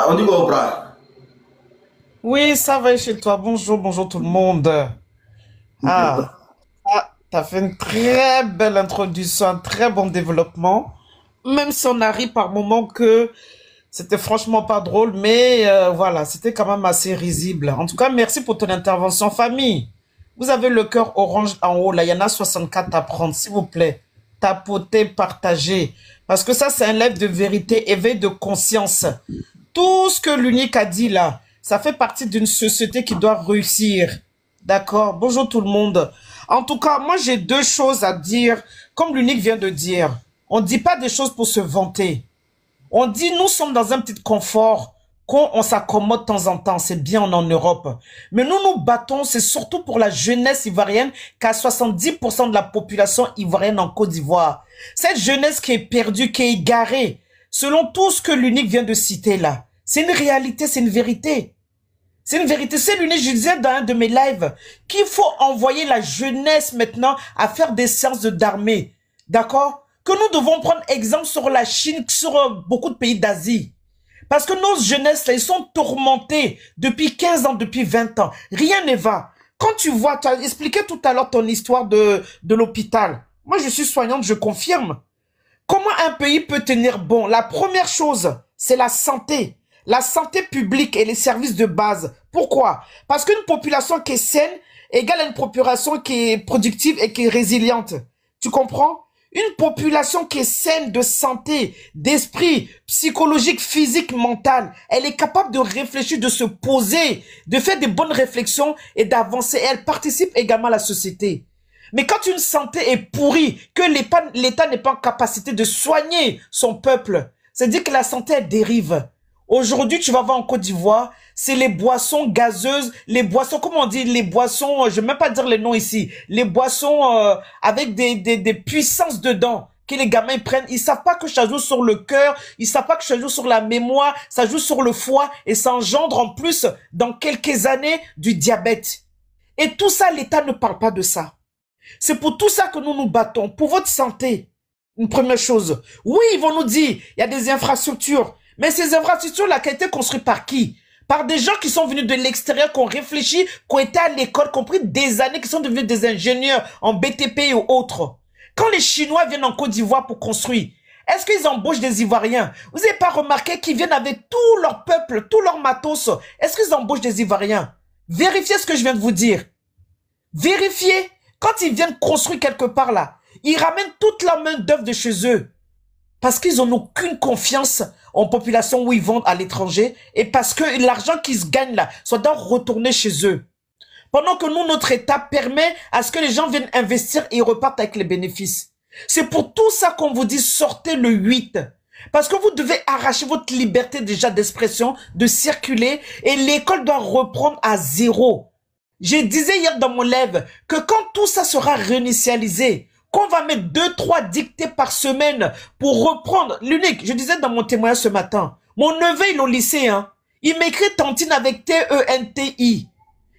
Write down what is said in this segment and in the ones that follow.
On dit quoi, Bra? Oui, ça va chez toi. Bonjour, bonjour tout le monde. T'as fait une très belle introduction, un très bon développement. Même si on arrive par moments que c'était franchement pas drôle, mais voilà, c'était quand même assez risible. En tout cas, merci pour ton intervention, famille. Vous avez le cœur orange en haut, là, il y en a 64 à prendre, s'il vous plaît. Tapotez, partagez. Parce que ça, c'est un lève de vérité, éveil de conscience. Tout ce que l'unique a dit là, ça fait partie d'une société qui doit réussir. D'accord? Bonjour tout le monde. En tout cas, moi j'ai deux choses à dire, comme l'unique vient de dire. On ne dit pas des choses pour se vanter. On dit nous sommes dans un petit confort, qu'on s'accommode de temps en temps, c'est bien, on est en Europe. Mais nous nous battons, c'est surtout pour la jeunesse ivoirienne, qu'à 70% de la population ivoirienne en Côte d'Ivoire. Cette jeunesse qui est perdue, qui est égarée, selon tout ce que l'unique vient de citer là. C'est une réalité, c'est une vérité. C'est une vérité. C'est l'unique, je disais dans un de mes lives, qu'il faut envoyer la jeunesse maintenant à faire des séances d'armée. D'accord? Que nous devons prendre exemple sur la Chine, sur beaucoup de pays d'Asie. Parce que nos jeunesses, là, ils sont tourmentés depuis 15 ans, depuis 20 ans. Rien ne va. Quand tu vois, tu as expliqué tout à l'heure ton histoire de l'hôpital. Moi, je suis soignante, je confirme. Comment un pays peut tenir bon? La première chose, c'est la santé. La santé publique et les services de base. Pourquoi? Parce qu'une population qui est saine égale à une population qui est productive et qui est résiliente. Tu comprends? Une population qui est saine de santé, d'esprit, psychologique, physique, mental, elle est capable de réfléchir, de se poser, de faire des bonnes réflexions et d'avancer. Elle participe également à la société. Mais quand une santé est pourrie, que l'État n'est pas en capacité de soigner son peuple, c'est-à-dire que la santé elle dérive. Aujourd'hui, tu vas voir en Côte d'Ivoire, c'est les boissons gazeuses, les boissons, comment on dit, les boissons, je ne vais même pas dire les noms ici, les boissons avec des puissances dedans que les gamins ils prennent. Ils savent pas que ça joue sur le cœur, ils savent pas que ça joue sur la mémoire, ça joue sur le foie et ça engendre en plus, dans quelques années, du diabète. Et tout ça, l'État ne parle pas de ça. C'est pour tout ça que nous nous battons, pour votre santé. Une première chose. Oui, ils vont nous dire, il y a des infrastructures. Mais ces infrastructures-là, qui ont été construites par qui? Par des gens qui sont venus de l'extérieur, qui ont réfléchi, qui ont été à l'école, qui ont pris des années, qui sont devenus des ingénieurs en BTP ou autres. Quand les Chinois viennent en Côte d'Ivoire pour construire, est-ce qu'ils embauchent des Ivoiriens? Vous n'avez pas remarqué qu'ils viennent avec tout leur peuple, tout leur matos? Est-ce qu'ils embauchent des Ivoiriens? Vérifiez ce que je viens de vous dire. Vérifiez. Quand ils viennent construire quelque part là, ils ramènent toute la main d'œuvre de chez eux. Parce qu'ils n'ont aucune confiance en population où ils vont à l'étranger et parce que l'argent qu'ils se gagnent là, ça doit retourner chez eux. Pendant que nous, notre État permet à ce que les gens viennent investir et ils repartent avec les bénéfices. C'est pour tout ça qu'on vous dit sortez le 8. Parce que vous devez arracher votre liberté déjà d'expression, de circuler et l'école doit reprendre à zéro. Je disais hier dans mon live que quand tout ça sera réinitialisé, qu'on va mettre 2-3 dictées par semaine pour reprendre l'unique. Je disais dans mon témoignage ce matin, mon neveu il est au lycée, hein. Il m'écrit Tantine avec T-E-N-T-I.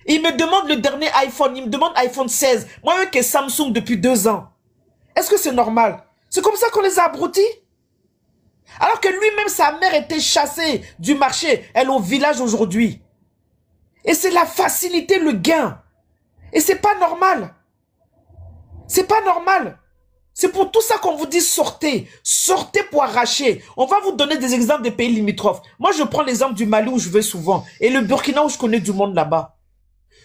Il me demande le dernier iPhone, il me demande iPhone 16. Moi-même qui est Samsung depuis 2 ans. Est-ce que c'est normal? C'est comme ça qu'on les a abrutis? Alors que lui-même, sa mère était chassée du marché, elle est au village aujourd'hui. Et c'est la facilité, le gain. Et c'est pas normal. C'est pas normal. C'est pour tout ça qu'on vous dit sortez. Sortez pour arracher. On va vous donner des exemples des pays limitrophes. Moi, je prends l'exemple du Mali où je vais souvent. Et le Burkina où je connais du monde là-bas.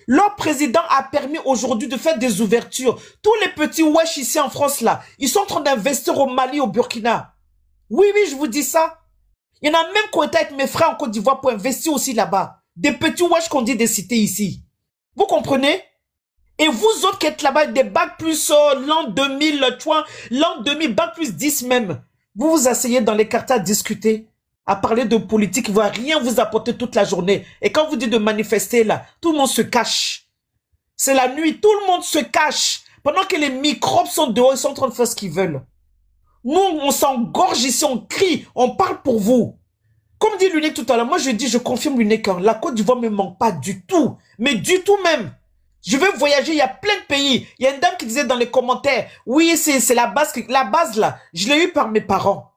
Leur président a permis aujourd'hui de faire des ouvertures. Tous les petits wesh ici en France là, ils sont en train d'investir au Mali, au Burkina. Oui, oui, je vous dis ça. Il y en a même qui ont été avec mes frères en Côte d'Ivoire pour investir aussi là-bas. Des petits wesh qu'on dit des cités ici. Vous comprenez? Et vous autres qui êtes là-bas, des bacs plus l'an 2000, l'an 2000, bac plus 10 même. Vous vous asseyez dans les quartiers à discuter, à parler de politique, il ne va rien vous apporter toute la journée. Et quand vous dites de manifester là, tout le monde se cache. C'est la nuit, tout le monde se cache. Pendant que les microbes sont dehors, ils sont en train de faire ce qu'ils veulent. Nous, on s'engorge ici, on crie, on parle pour vous. Comme dit l'unique tout à l'heure, moi je dis, je confirme l'unique, hein, la Côte d'Ivoire ne me manque pas du tout. Mais du tout même. Je veux voyager, il y a plein de pays. Il y a une dame qui disait dans les commentaires, oui, c'est la base là, je l'ai eu par mes parents.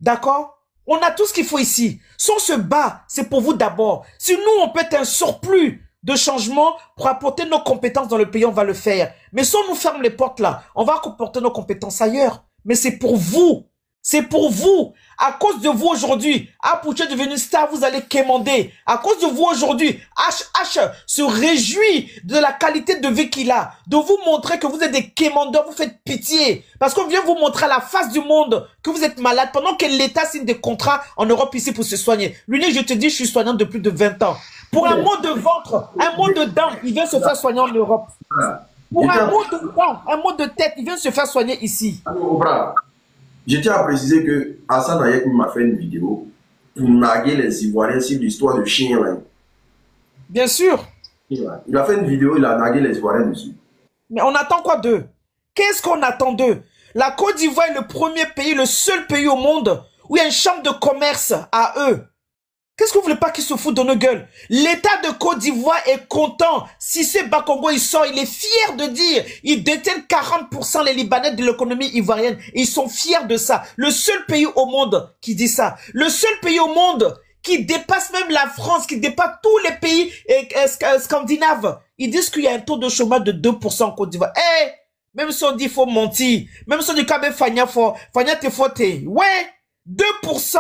D'accord? On a tout ce qu'il faut ici. Si on se bat, c'est pour vous d'abord. Si nous, on peut être un surplus de changement pour apporter nos compétences dans le pays, on va le faire. Mais si on nous ferme les portes là, on va apporter nos compétences ailleurs. Mais c'est pour vous. C'est pour vous. À cause de vous aujourd'hui, Apouche est devenu star, vous allez quémander. À cause de vous aujourd'hui, HH se réjouit de la qualité de vie qu'il a. De vous montrer que vous êtes des quémandeurs, vous faites pitié. Parce qu'on vient vous montrer à la face du monde que vous êtes malade pendant que l'État signe des contrats en Europe ici pour se soigner. L'unique, je te dis, je suis soignant depuis plus de 20 ans. Pour un mot de ventre, un mot de dents, il vient se faire soigner en Europe. Pour un mot de dents, un mot de tête, il vient se faire soigner ici. Je tiens à préciser que Hassan Ayek m'a fait une vidéo pour narguer les Ivoiriens sur l'histoire de chien. Bien sûr. Il a fait une vidéo, il a nargué les Ivoiriens dessus. Mais on attend quoi d'eux? Qu'est-ce qu'on attend d'eux? La Côte d'Ivoire est le premier pays, le seul pays au monde où il y a une chambre de commerce à eux. Qu'est-ce que vous voulez pas qu'ils se foutent de nos gueules? L'État de Côte d'Ivoire est content. Si c'est Bakongo, il sort, il est fier de dire, ils détiennent 40% les Libanais de l'économie ivoirienne. Ils sont fiers de ça. Le seul pays au monde qui dit ça. Le seul pays au monde qui dépasse même la France, qui dépasse tous les pays scandinaves. Ils disent qu'il y a un taux de chômage de 2% en Côte d'Ivoire. Eh, même si on dit qu'il faut mentir, même si on dit qu'il faut te fauter. Ouais, 2%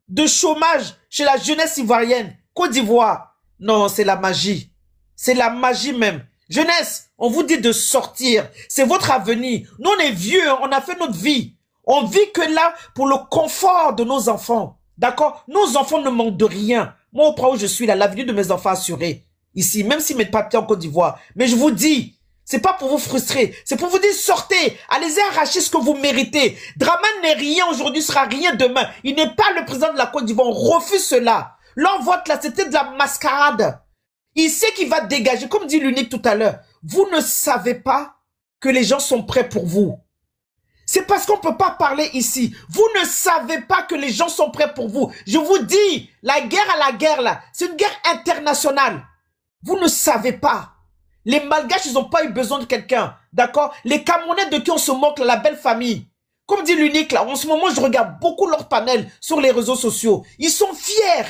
de chômage chez la jeunesse ivoirienne. Côte d'Ivoire. Non, c'est la magie. C'est la magie même. Jeunesse, on vous dit de sortir. C'est votre avenir. Nous, on est vieux, on a fait notre vie. On vit que là pour le confort de nos enfants. D'accord? Nos enfants ne manquent de rien. Moi, au point où je suis là, l'avenir de mes enfants assuré. Ici, même s'ils mettent papier en Côte d'Ivoire. Mais je vous dis, c'est pas pour vous frustrer. C'est pour vous dire, sortez. Allez-y arracher ce que vous méritez. Draman n'est rien aujourd'hui, sera rien demain. Il n'est pas le président de la Côte d'Ivoire. On refuse cela. Leur vote là, c'était de la mascarade. Il sait qu'il va dégager. Comme dit l'unique tout à l'heure. Vous ne savez pas que les gens sont prêts pour vous. C'est parce qu'on ne peut pas parler ici. Vous ne savez pas que les gens sont prêts pour vous. Je vous dis, la guerre à la guerre là, c'est une guerre internationale. Vous ne savez pas. Les Malgaches, ils n'ont pas eu besoin de quelqu'un. D'accord? Les Camerounais de qui on se moque, la belle famille. Comme dit l'unique là, en ce moment, je regarde beaucoup leurs panels sur les réseaux sociaux. Ils sont fiers.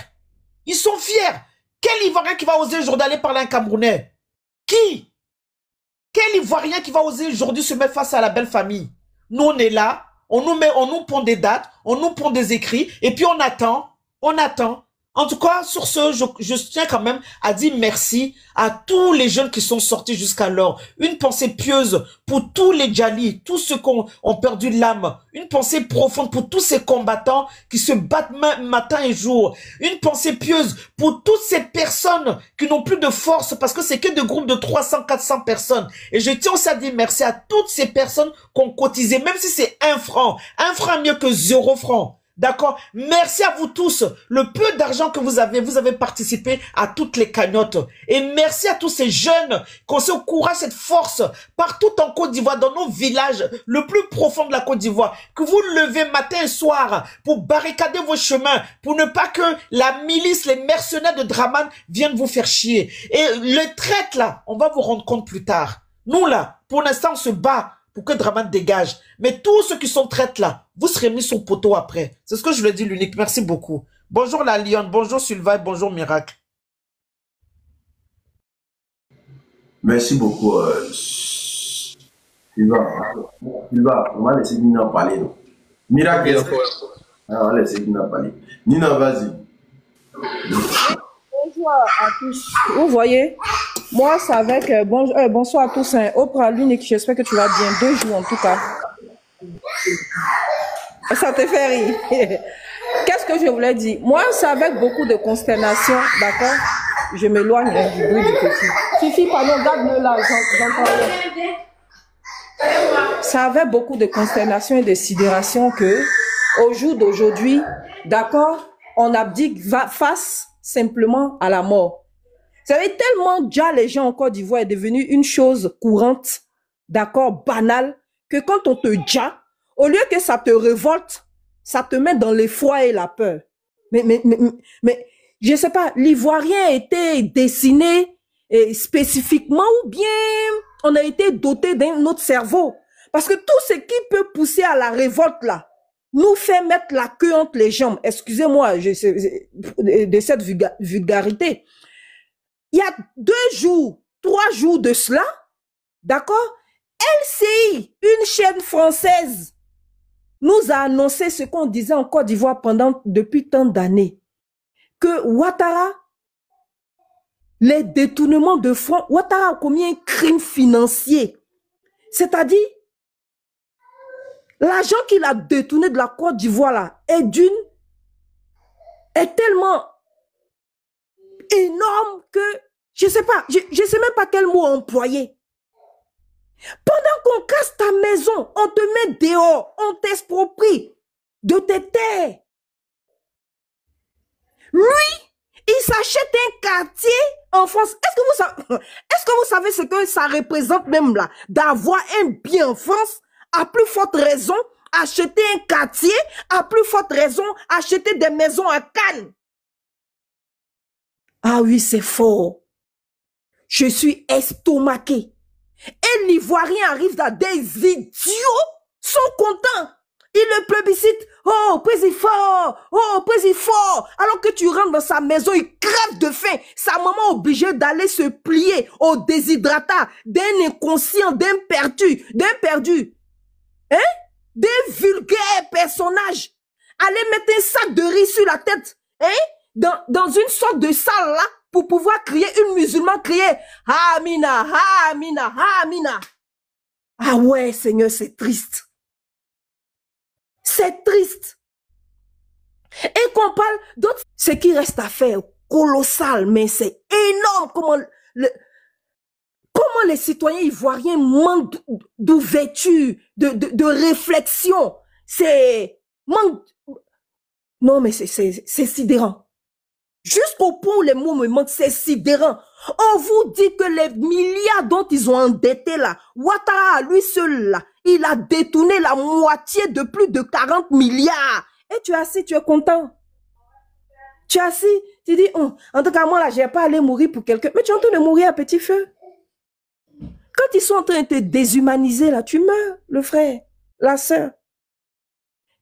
Ils sont fiers. Quel Ivoirien qui va oser aujourd'hui aller parler à un Camerounais? Qui? Quel Ivoirien qui va oser aujourd'hui se mettre face à la belle famille? Nous, on est là. On nous pond des dates. On nous pond des écrits. Et puis, on attend. On attend. En tout cas, sur ce, je tiens quand même à dire merci à tous les jeunes qui sont sortis jusqu'alors. Une pensée pieuse pour tous les Djali, tous ceux qui ont perdu l'âme. Une pensée profonde pour tous ces combattants qui se battent matin et jour. Une pensée pieuse pour toutes ces personnes qui n'ont plus de force parce que c'est que des groupes de 300, 400 personnes. Et je tiens aussi à dire merci à toutes ces personnes qui ont cotisé, même si c'est 1 franc. 1 franc mieux que 0 franc. D'accord? Merci à vous tous. Le peu d'argent que vous avez participé à toutes les cagnottes. Et merci à tous ces jeunes qui ont ce courage, cette force, partout en Côte d'Ivoire, dans nos villages, le plus profond de la Côte d'Ivoire, que vous levez matin et soir pour barricader vos chemins, pour ne pas que la milice, les mercenaires de Draman viennent vous faire chier. Et le traite là, on va vous rendre compte plus tard. Nous là, pour l'instant, on se bat pour que Draman dégage. Mais tous ceux qui sont traites là, vous serez mis sur poteau après. C'est ce que je le dis l'unique. Merci beaucoup. Bonjour la Lyon, bonjour Sylvain, bonjour Miracle. Merci beaucoup. Sylvain, on va laisser Nina parler. Non? Miracle, on va laisser Nina parler. Nina, vas-y. Bonjour à tous. Vous voyez, moi, c'est avec bonsoir à tous. Hein. Oprah, l'unique, j'espère que tu vas bien. 2 jours en tout cas. Ça te fait rire. Qu'est-ce que je voulais dire? Moi, c'est avec beaucoup de consternation, d'accord? Je m'éloigne du bruit du petit. Fifi, pardon, garde-le là, j'entends rien. Ça avait beaucoup de consternation et de sidération que, au jour d'aujourd'hui, d'accord, on abdique face simplement à la mort. Vous savez, tellement déjà les gens en Côte d'Ivoire est devenu une chose courante, d'accord, banale, que quand on te déjà, au lieu que ça te révolte, ça te met dans l'effroi et la peur. Mais, je sais pas, l'Ivoirien a été dessiné spécifiquement ou bien on a été doté d'un autre cerveau. Parce que tout ce qui peut pousser à la révolte là, nous fait mettre la queue entre les jambes. Excusez-moi de cette vulgarité. Il y a 2 jours, 3 jours de cela, d'accord? LCI, une chaîne française, nous a annoncé ce qu'on disait en Côte d'Ivoire depuis tant d'années. Que Ouattara, les détournements de fonds, Ouattara a commis un crime financier. C'est-à-dire, l'argent qu'il a détourné de la Côte d'Ivoire là est tellement énorme que je sais pas, je sais même pas quel mot employer. Pendant qu'on casse ta maison, on te met dehors, on t'exproprie de tes terres. Lui, il s'achète un quartier en France. Est-ce que vous savez ce que ça représente même là, d'avoir un bien en France? À plus forte raison, acheter un quartier, à plus forte raison, acheter des maisons à Cannes. Ah oui, c'est fort. Je suis estomaqué. Et l'Ivoirien arrive dans des idiots, sont contents. Ils le plébiscitent. Oh, président fort. Oh, président fort. Alors que tu rentres dans sa maison, il crève de faim. Sa maman est obligée d'aller se plier au déshydratat d'un inconscient, d'un perdu. Hein? Des vulgaires personnages. Allez mettre un sac de riz sur la tête. Hein? Dans une sorte de salle là, pour pouvoir crier, une musulmane crier Amina, Amina, Amina. Ah ouais, Seigneur, c'est triste. C'est triste. Et qu'on parle d'autres, ce qui reste à faire, colossal, mais c'est énorme comment les citoyens ivoiriens manquent d'ouverture, de réflexion. Non, mais c'est sidérant. Jusqu'au point où les mots me manquent, c'est sidérant. On vous dit que les milliards dont ils ont endetté là, Ouattara, lui seul là, il a détourné la moitié de plus de 40 milliards. Et tu es assis, tu es content. Tu es assis, tu dis, en tout cas, moi là, je n'ai pas allé mourir pour quelqu'un. Mais tu es en train de mourir à petit feu. Quand ils sont en train de te déshumaniser là, tu meurs, le frère, la sœur.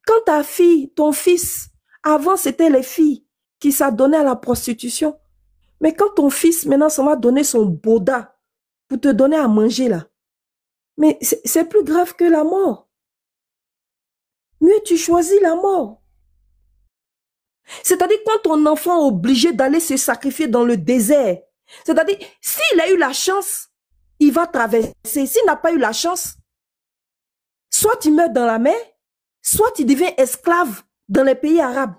Quand ta fille, ton fils, avant c'était les filles qui s'adonnaient à la prostitution. Mais quand ton fils, maintenant, ça va donner son boda pour te donner à manger, là. Mais c'est plus grave que la mort. Mieux tu choisis la mort. C'est-à-dire quand ton enfant est obligé d'aller se sacrifier dans le désert. C'est-à-dire, s'il a eu la chance, il va traverser. S'il n'a pas eu la chance, soit il meurt dans la mer, soit il devient esclave dans les pays arabes.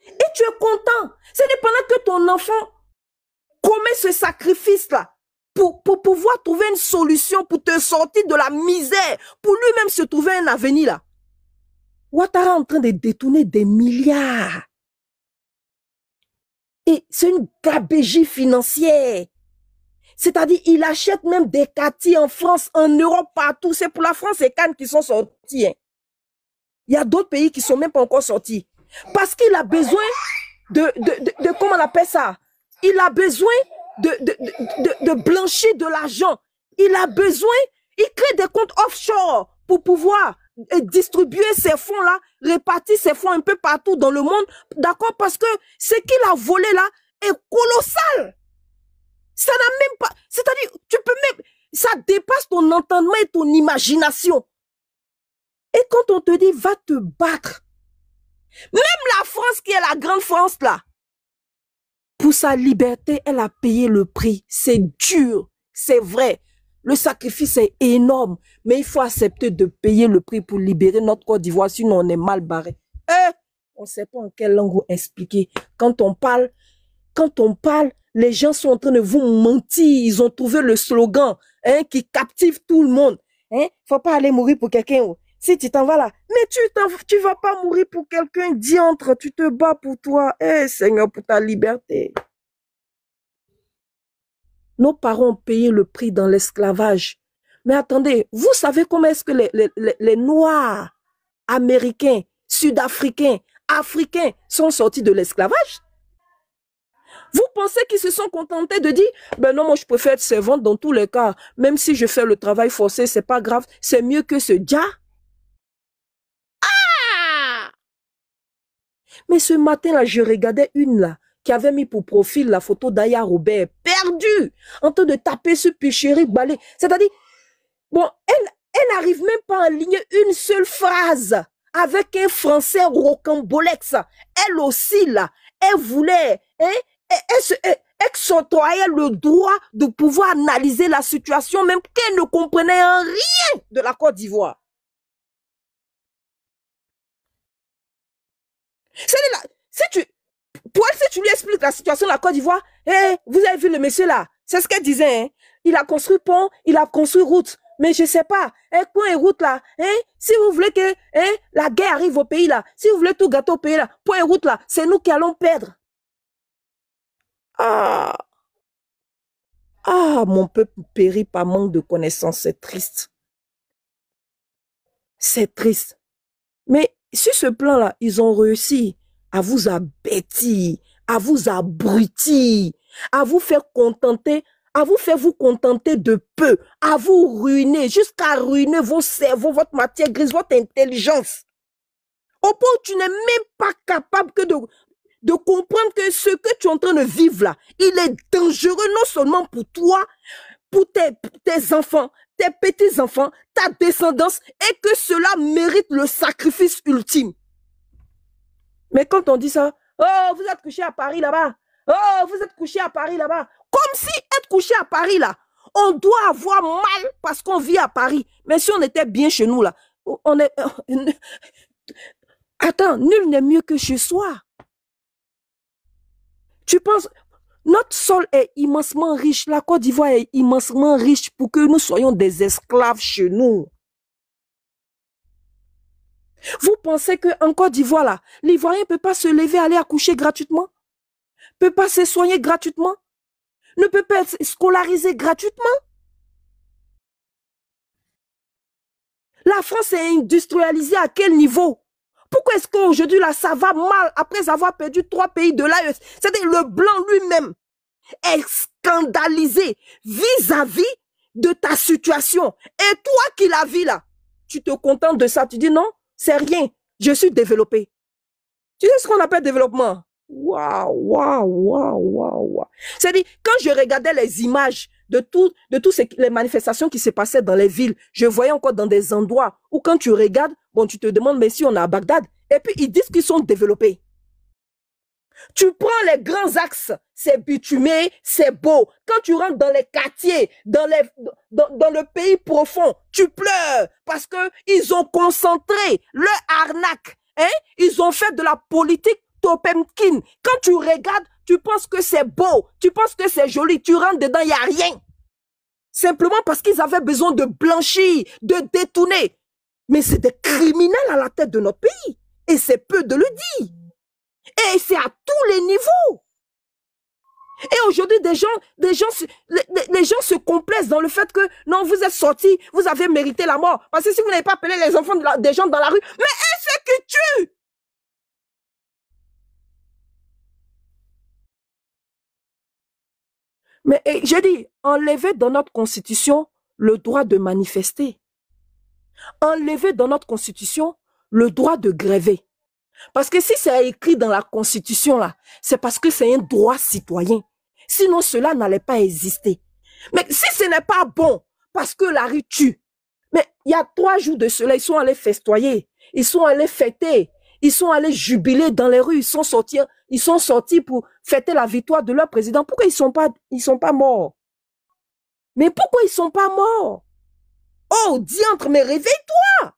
Et tu es content. C'est pendant que ton enfant commet ce sacrifice-là pour pouvoir trouver une solution, pour te sortir de la misère, pour lui-même se trouver un avenir là. Ouattara est en train de détourner des milliards. Et c'est une gabégie financière. C'est-à-dire, il achète même des quartiers en France, en Europe, partout. C'est pour la France et Cannes qui sont sortis. Hein. Il y a d'autres pays qui ne sont même pas encore sortis. Parce qu'il a besoin de comment on appelle ça? Il a besoin de blanchir de l'argent. Il a besoin, il crée des comptes offshore pour pouvoir distribuer ces fonds-là, répartir ces fonds un peu partout dans le monde. D'accord? Parce que ce qu'il a volé là est colossal. Ça n'a même pas, c'est-à-dire, tu peux même, ça dépasse ton entendement et ton imagination. Et quand on te dit, va te battre, même la France qui est la grande France là, pour sa liberté, elle a payé le prix. C'est dur, c'est vrai. Le sacrifice est énorme, mais il faut accepter de payer le prix pour libérer notre Côte d'Ivoire, sinon on est mal barré. On ne sait pas en quelle langue expliquer. Quand on parle, les gens sont en train de vous mentir. Ils ont trouvé le slogan qui captive tout le monde. Faut pas aller mourir pour quelqu'un. Si tu t'en vas là, mais tu vas pas mourir pour quelqu'un, diantre, tu te bats pour toi. Seigneur, pour ta liberté. Nos parents ont payé le prix dans l'esclavage. Mais attendez, vous savez comment est-ce que les Noirs, Américains, Sud-Africains, Africains sont sortis de l'esclavage? Vous pensez qu'ils se sont contentés de dire, ben non, moi je préfère être servante dans tous les cas. Même si je fais le travail forcé, c'est pas grave. C'est mieux que ce dia. Mais ce matin-là, je regardais une là, qui avait mis pour profil la photo d'Aya Robert, perdue, en train de taper ce péchéri balai. C'est-à-dire, bon, elle n'arrive même pas à aligner une seule phrase avec un français rocambolex. Elle aussi, là, elle voulait, hein, elle s'octroyait le droit de pouvoir analyser la situation, même qu'elle ne comprenait rien de la Côte d'Ivoire. Si tu lui expliques la situation de la Côte d'Ivoire, hey, vous avez vu le monsieur là, c'est ce qu'elle disait, hein? Il a construit pont, il a construit route, mais je sais pas, hein, pont et route là, hein, si vous voulez que hein, la guerre arrive au pays là, si vous voulez tout gâteau au pays là, pont et route là, c'est nous qui allons perdre. Ah, mon peuple périt par manque de connaissances, c'est triste. C'est triste. Mais sur ce plan-là, ils ont réussi à vous abêtir, à vous abrutir, à vous faire contenter, à vous faire vous contenter de peu, à vous ruiner, jusqu'à ruiner vos cerveaux, votre matière grise, votre intelligence. Au point où tu n'es même pas capable que de comprendre que ce que tu es en train de vivre là, il est dangereux non seulement pour toi, pour tes enfants, tes petits-enfants, ta descendance, et que cela mérite le sacrifice ultime. Mais quand on dit ça, oh, vous êtes couché à Paris là-bas, oh, vous êtes couché à Paris là-bas, comme si être couché à Paris là, on doit avoir mal parce qu'on vit à Paris. Mais si on était bien chez nous là, on est... Attends, nul n'est mieux que chez soi. Tu penses... Notre sol est immensement riche. La Côte d'Ivoire est immensement riche pour que nous soyons des esclaves chez nous. Vous pensez qu'en Côte d'Ivoire, là, l'Ivoirien ne peut pas se lever, aller accoucher gratuitement? Ne peut pas se soigner gratuitement? Ne peut pas être scolarisé gratuitement? La France est industrialisée à quel niveau? Pourquoi est-ce qu'aujourd'hui, là, ça va mal après avoir perdu 3 pays de l'AES? C'est-à-dire le blanc lui-même est scandalisé vis-à-vis de ta situation. Et toi qui la vis là, tu te contentes de ça. Tu dis non, c'est rien. Je suis développé. Tu sais ce qu'on appelle développement? Waouh. C'est-à-dire, quand je regardais les images de toutes les manifestations qui se passaient dans les villes, je voyais encore dans des endroits où quand tu regardes, bon, tu te demandes, mais si on est à Bagdad, et puis ils disent qu'ils sont développés. Tu prends les grands axes, c'est bitumé, c'est beau. Quand tu rentres dans les quartiers, dans le pays profond, tu pleures parce qu'ils ont concentré leur arnaque. Hein? Ils ont fait de la politique Topemkin. Quand tu regardes, tu penses que c'est beau, tu penses que c'est joli, tu rentres dedans, il n'y a rien. Simplement parce qu'ils avaient besoin de blanchir, de détourner. Mais c'est des criminels à la tête de notre pays. Et c'est peu de le dire. Et c'est à tous les niveaux. Et aujourd'hui, les gens se complaisent dans le fait que non, vous êtes sortis, vous avez mérité la mort. Parce que si vous n'avez pas appelé les enfants des gens dans la rue, mais est-ce que tu... Mais je dis, enlever dans notre constitution le droit de manifester. Enlever dans notre constitution le droit de gréver. Parce que si c'est écrit dans la constitution là, c'est parce que c'est un droit citoyen. Sinon cela n'allait pas exister. Mais si ce n'est pas bon, parce que la rue tue. Mais il y a 3 jours de cela, ils sont allés festoyer, ils sont allés fêter, ils sont allés jubiler dans les rues, ils sont sortis pour fêter la victoire de leur président. Pourquoi ils sont pas morts? Mais pourquoi ils sont pas morts? Oh, diantre, mais réveille-toi!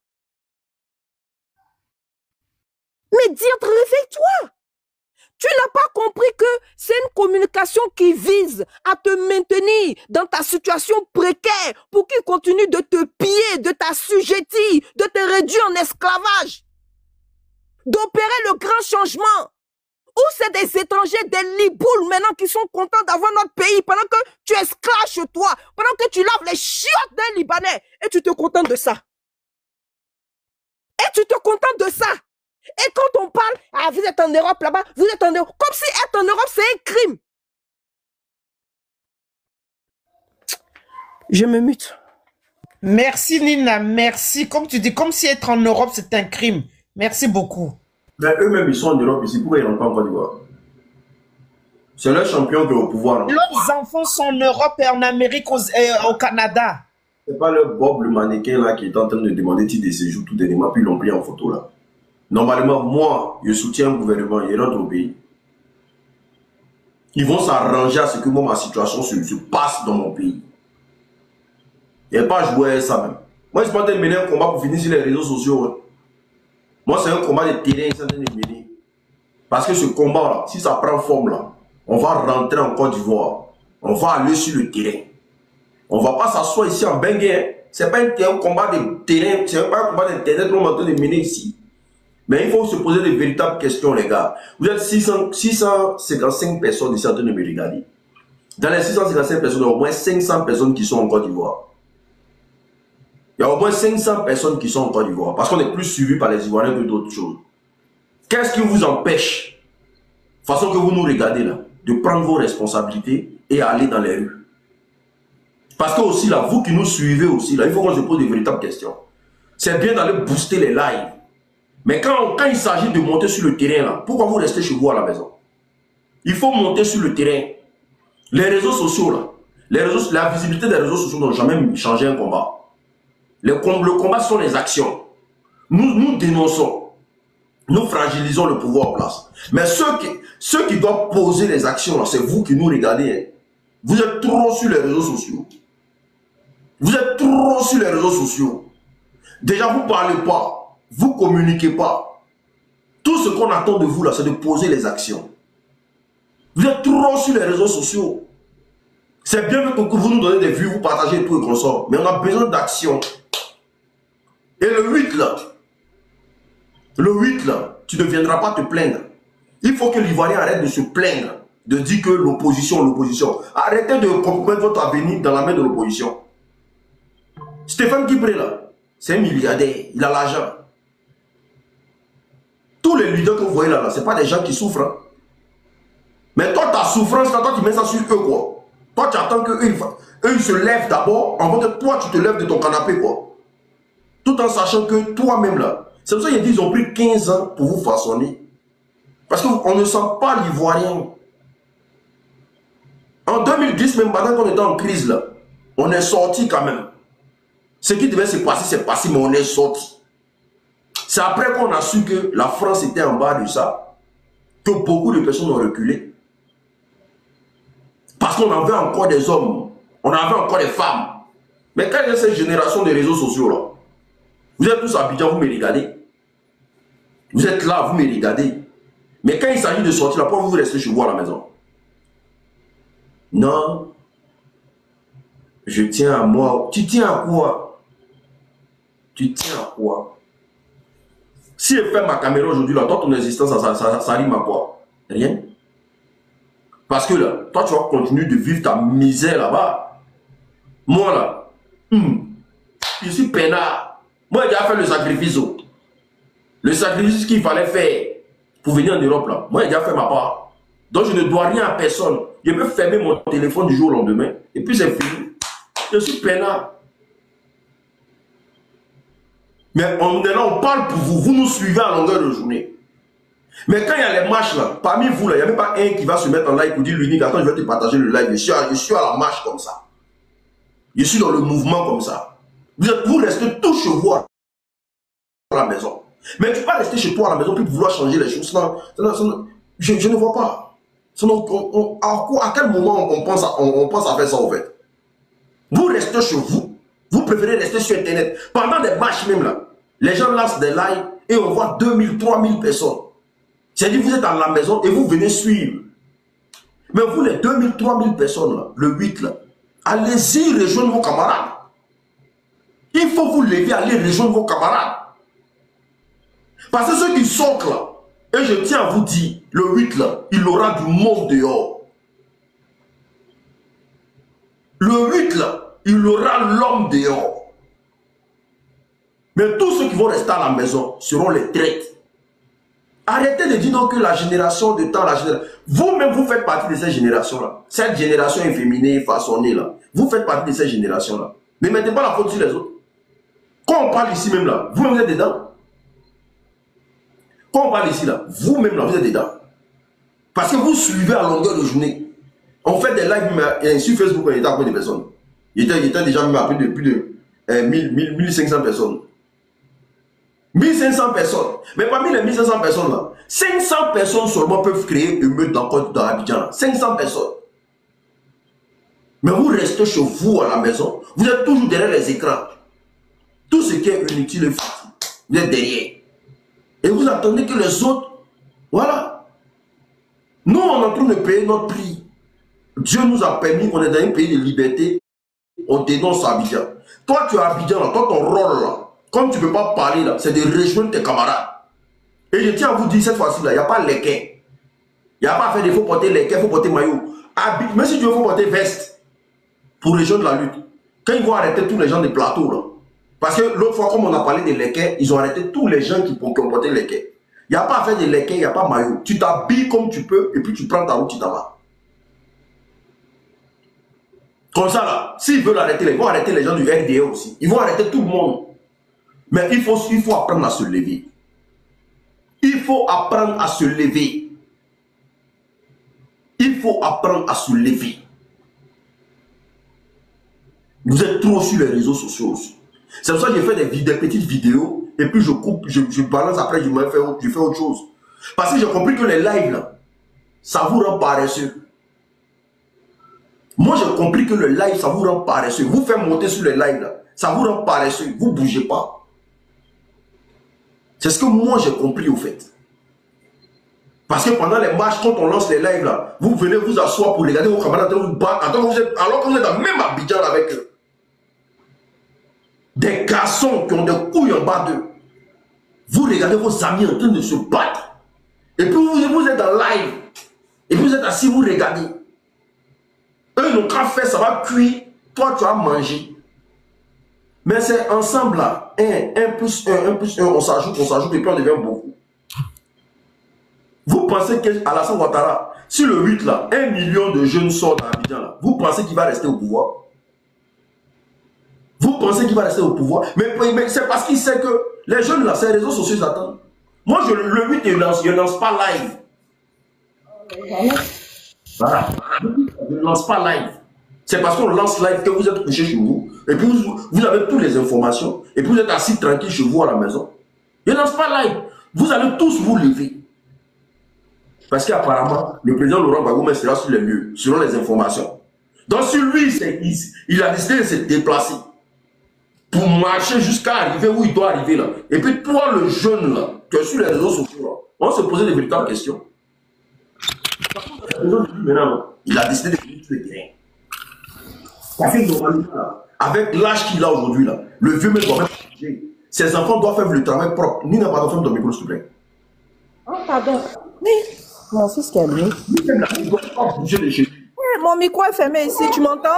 Mais diantre, réveille-toi! Tu n'as pas compris que c'est une communication qui vise à te maintenir dans ta situation précaire pour qu'ils continuent de te piller, de t'assujettir, de te réduire en esclavage, d'opérer le grand changement. Ou c'est des étrangers, des liboules maintenant qui sont contents d'avoir notre pays pendant que tu esclaves chez toi, pendant que tu laves les chiottes d'un Libanais et tu te contentes de ça. Et tu te contentes de ça. Et quand on parle, ah, vous êtes en Europe là-bas, vous êtes en Europe, comme si être en Europe, c'est un crime. Je me mute. Merci Nina, merci. Comme tu dis, comme si être en Europe, c'est un crime. Merci beaucoup. Mais eux-mêmes, ils sont en Europe ici. Pourquoi ils rentrent pas en Côte d'Ivoire? C'est leur champion qui est au pouvoir. Non? Leurs enfants sont en Europe et en Amérique, au Canada. C'est pas le Bob, le mannequin là, qui est en train de demander titre de séjour tout dernièrement, puis ils l'ont pris en photo là. Normalement, moi, je soutiens le gouvernement, il rentre au pays. Ils vont s'arranger à ce que moi, ma situation se passe dans mon pays. Il n'y a pas joué à ça même. Moi, je suis pas en train de mener un combat pour finir sur les réseaux sociaux. Hein. Moi, c'est un combat de terrain, ils sont en train de mener. Parce que ce combat-là, si ça prend forme là, on va rentrer en Côte d'Ivoire. On va aller sur le terrain. On ne va pas s'asseoir ici en Bengue. Hein. Ce n'est pas un combat de terrain, ce n'est pas un combat d'internet qu'on est en train de mener ici. Mais il faut se poser de véritables questions, les gars. Vous êtes 655 personnes ici en train de me regarder. Dans les 655 personnes, il y a au moins 500 personnes qui sont en Côte d'Ivoire. Il y a au moins 500 personnes qui sont en Côte d'Ivoire. Parce qu'on est plus suivi par les Ivoiriens que d'autres choses. Qu'est-ce qui vous empêche, façon que vous nous regardez là, de prendre vos responsabilités et aller dans les rues? Parce que aussi là, vous qui nous suivez aussi là, il faut qu'on se pose de véritables questions. C'est bien d'aller booster les lives. Mais quand il s'agit de monter sur le terrain là, pourquoi vous restez chez vous à la maison? Il faut monter sur le terrain. Les réseaux sociaux là, la visibilité des réseaux sociaux n'ont jamais changé un combat. Le combat sont les actions. Nous dénonçons. Nous fragilisons le pouvoir en place. Mais ceux qui doivent poser les actions, c'est vous qui nous regardez. Hein. Vous êtes trop sur les réseaux sociaux. Vous êtes trop sur les réseaux sociaux. Déjà, vous ne parlez pas. Vous ne communiquez pas. Tout ce qu'on attend de vous, là, c'est de poser les actions. Vous êtes trop sur les réseaux sociaux. C'est bien que vous nous donnez des vues, vous partagez tout et qu'on sort. Mais on a besoin d'action. Et le 8, là, tu ne viendras pas te plaindre. Il faut que l'Ivoirien arrête de se plaindre, de dire que l'opposition. Arrêtez de compromettre votre avenir dans la main de l'opposition. Stéphane Guibré, là, c'est un milliardaire, il a l'argent. Tous les leaders que vous voyez là, ce n'est pas des gens qui souffrent. Hein. Mais toi, ta souffrance, là, toi, tu mets ça sur eux, quoi. Toi, tu attends qu'eux, ils se lèvent d'abord, avant que toi, tu te lèves de ton canapé, quoi. Tout en sachant que toi-même, là, c'est pour ça qu'ils ont pris 15 ans pour vous façonner. Parce qu'on ne sent pas l'Ivoirien. En 2010, même pendant qu'on était en crise, là, on est sorti quand même. Ce qui devait se passer, c'est passé, mais on est sorti. C'est après qu'on a su que la France était en bas de ça, que beaucoup de personnes ont reculé. Parce qu'on avait encore des hommes, on avait encore des femmes. Mais quand il y a cette génération de réseaux sociaux là, vous êtes tous à Abidjan, vous me regardez. Vous êtes là, vous me regardez. Mais quand il s'agit de sortir là, pourquoi vous restez chez vous à la maison? Non. Je tiens à moi. Tu tiens à quoi? Tu tiens à quoi? Si je fais ma caméra aujourd'hui, là, toi, ton existence, ça rime à quoi? Rien. Parce que là, toi, tu vas continuer de vivre ta misère là-bas. Moi, là, je suis peinard. Moi, j'ai déjà fait le sacrifice. Le sacrifice qu'il fallait faire pour venir en Europe, là. Moi, j'ai déjà fait ma part. Donc, je ne dois rien à personne. Je peux fermer mon téléphone du jour au lendemain. Et puis, c'est fini. Je suis peinard. Mais on est là, on parle pour vous. Vous nous suivez à longueur de journée. Mais quand il y a les marches là, parmi vous là, il n'y a même pas un qui va se mettre en live pour dire l'unique, attends, je vais te partager le live. Je suis à la marche comme ça. Je suis dans le mouvement comme ça. Vous restez tous chez vous à la maison. Mais tu ne peux pas rester chez toi à la maison puis vouloir changer les choses. Je ne vois pas. À quel moment on pense à faire ça en fait? Vous restez chez vous. Vous préférez rester sur Internet. Pendant des marches même là, les gens lancent des lives et on voit 2000, 3000 personnes. C'est-à-dire vous êtes à la maison et vous venez suivre. Mais vous les 2000, 3000 personnes là, le 8 là, allez-y rejoindre vos camarades. Il faut vous lever, aller rejoindre vos camarades. Parce que ceux qui sortent là, et je tiens à vous dire, le 8 là, il aura du monde dehors. Le 8 là, il aura l'homme dehors. Mais tous ceux qui vont rester à la maison seront les traites. Arrêtez de dire donc que la génération de temps, vous-même vous faites partie de cette génération-là. Cette génération efféminée, façonnée là. Vous faites partie de cette génération-là. Ne mettez pas la faute sur les autres. Quand on parle ici même là, vous-même êtes dedans. Quand on parle ici, là, vous-même, là, vous êtes dedans. Parce que vous suivez à longueur de journée. On fait des lives sur Facebook, il était à peu de personnes. Il était déjà même à plus de 1500 personnes. 1500 personnes. Mais parmi les 1500 personnes là, 500 personnes seulement peuvent créer une meute dans Abidjan. 500 personnes. Mais vous restez chez vous à la maison. Vous êtes toujours derrière les écrans. Tout ce qui est inutile et futile, vous êtes derrière. Et vous attendez que les autres... Voilà. Nous, on est en train de payer notre prix. Dieu nous a permis, on est dans un pays de liberté. On dénonce Abidjan. Toi, tu es à Abidjan, là, toi, ton rôle, là, comme tu ne peux pas parler, là, c'est de rejoindre tes camarades. Et je tiens à vous dire, cette fois-ci, là, il n'y a pas l'équerre. Il n'y a pas à faire, il faut porter l'équerre, il faut porter maillot. Mais si tu veux, il faut porter veste pour rejoindre la lutte. Quand ils vont arrêter tous les gens des plateaux, là, parce que l'autre fois, comme on a parlé de l'équerre, ils ont arrêté tous les gens qui ont porté l'équerre. Il n'y a pas à faire de l'équerre, il n'y a pas de maillot. Tu t'habilles comme tu peux, et puis tu prends ta route, tu t'en vas. Comme ça, là, s'ils veulent arrêter, ils vont arrêter les gens du RDA aussi. Ils vont arrêter tout le monde. Mais il faut apprendre à se lever. Il faut apprendre à se lever. Il faut apprendre à se lever. Vous êtes trop sur les réseaux sociaux aussi. C'est pour ça que j'ai fait des petites vidéos et puis je coupe, je balance après, je fais autre chose. Parce que j'ai compris que les lives, là, ça vous rend paresseux. Moi, j'ai compris que le live, ça vous rend paresseux. Vous faites monter sur les lives, là, ça vous rend paresseux. Vous ne bougez pas. C'est ce que moi, j'ai compris au fait. Parce que pendant les marches, quand on lance les lives, là, vous venez vous asseoir pour regarder vos camarades vous battre, alors que vous êtes dans le même Abidjan avec eux. Des garçons qui ont des couilles en bas d'eux. Vous regardez vos amis en train de se battre. Et puis vous êtes en live. Et puis vous êtes assis, vous regardez. Eux n'ont qu'à faire, ça va cuire. Toi, tu vas manger. Mais c'est ensemble là. 1 plus 1, on s'ajoute, et puis on devient beaucoup. Vous pensez qu'Alassane Ouattara, si le 8 là, 1 million de jeunes sortent dans Abidjan là, vous pensez qu'il va rester au pouvoir? Vous pensez qu'il va rester au pouvoir? Mais c'est parce qu'il sait que les jeunes là, ces réseaux sociaux, ils attendent. Moi, le 8, je ne lance pas live. Voilà. Je ne lance pas live. C'est parce qu'on lance live que vous êtes couché chez vous. Et puis vous avez toutes les informations. Et puis vous êtes assis tranquille chez vous à la maison. Je ne lance pas live. Vous allez tous vous lever. Parce qu'apparemment, le président Laurent Gbagbo sera sur les lieux, selon les informations. Donc sur lui, il a décidé de se déplacer. Pour marcher jusqu'à arriver où il doit arriver là. Et puis toi, le jeune là, qui est sur les réseaux sociaux là, on se posait des véritables questions. Il a décidé de venir sur le terrain. Parce que normalement, avec l'âge qu'il a aujourd'hui, là, le vieux mec doit même bouger. Ses enfants doivent faire le travail propre. Ni n'a pas d'enfant dans le micro, s'il te plaît. Oh, pardon. Oui. Mon fils qui est venu. Il doit pas bouger de chez lui. Mon micro est fermé ici, tu m'entends?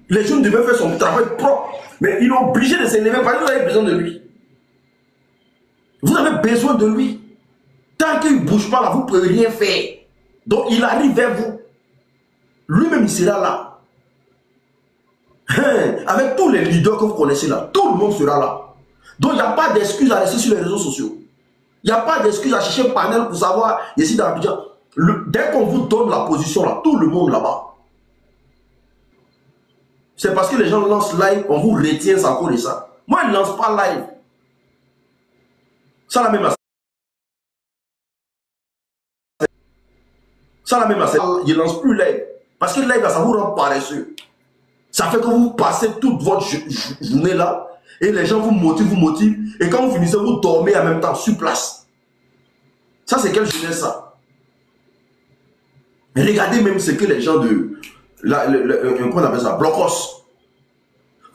Les jeunes devaient faire son travail propre. Mais ils ont obligé de s'élever parce que vous avez besoin de lui. Vous avez besoin de lui. Tant qu'il ne bouge pas là, vous ne pouvez rien faire. Donc il arrive vers vous. Lui-même, il sera là. Avec tous les leaders que vous connaissez là, tout le monde sera là. Donc il n'y a pas d'excuse à rester sur les réseaux sociaux. Il n'y a pas d'excuse à chercher un panel pour savoir, ici dans Abidjan. Dès qu'on vous donne la position là, tout le monde là-bas. C'est parce que les gens lancent live, on vous retient à cause de ça. Moi, je ne lance pas live. Ça la même affaire. Ça la même affaire. Je ne lance plus live. Parce que live, ça vous rend paresseux. Ça fait que vous passez toute votre journée là. Et les gens vous motivent. Et quand vous finissez, vous dormez en même temps sur place. Ça, c'est quelle jeunesse ça? Et regardez même ce que les gens de... qu'on appelle ça, Blocos.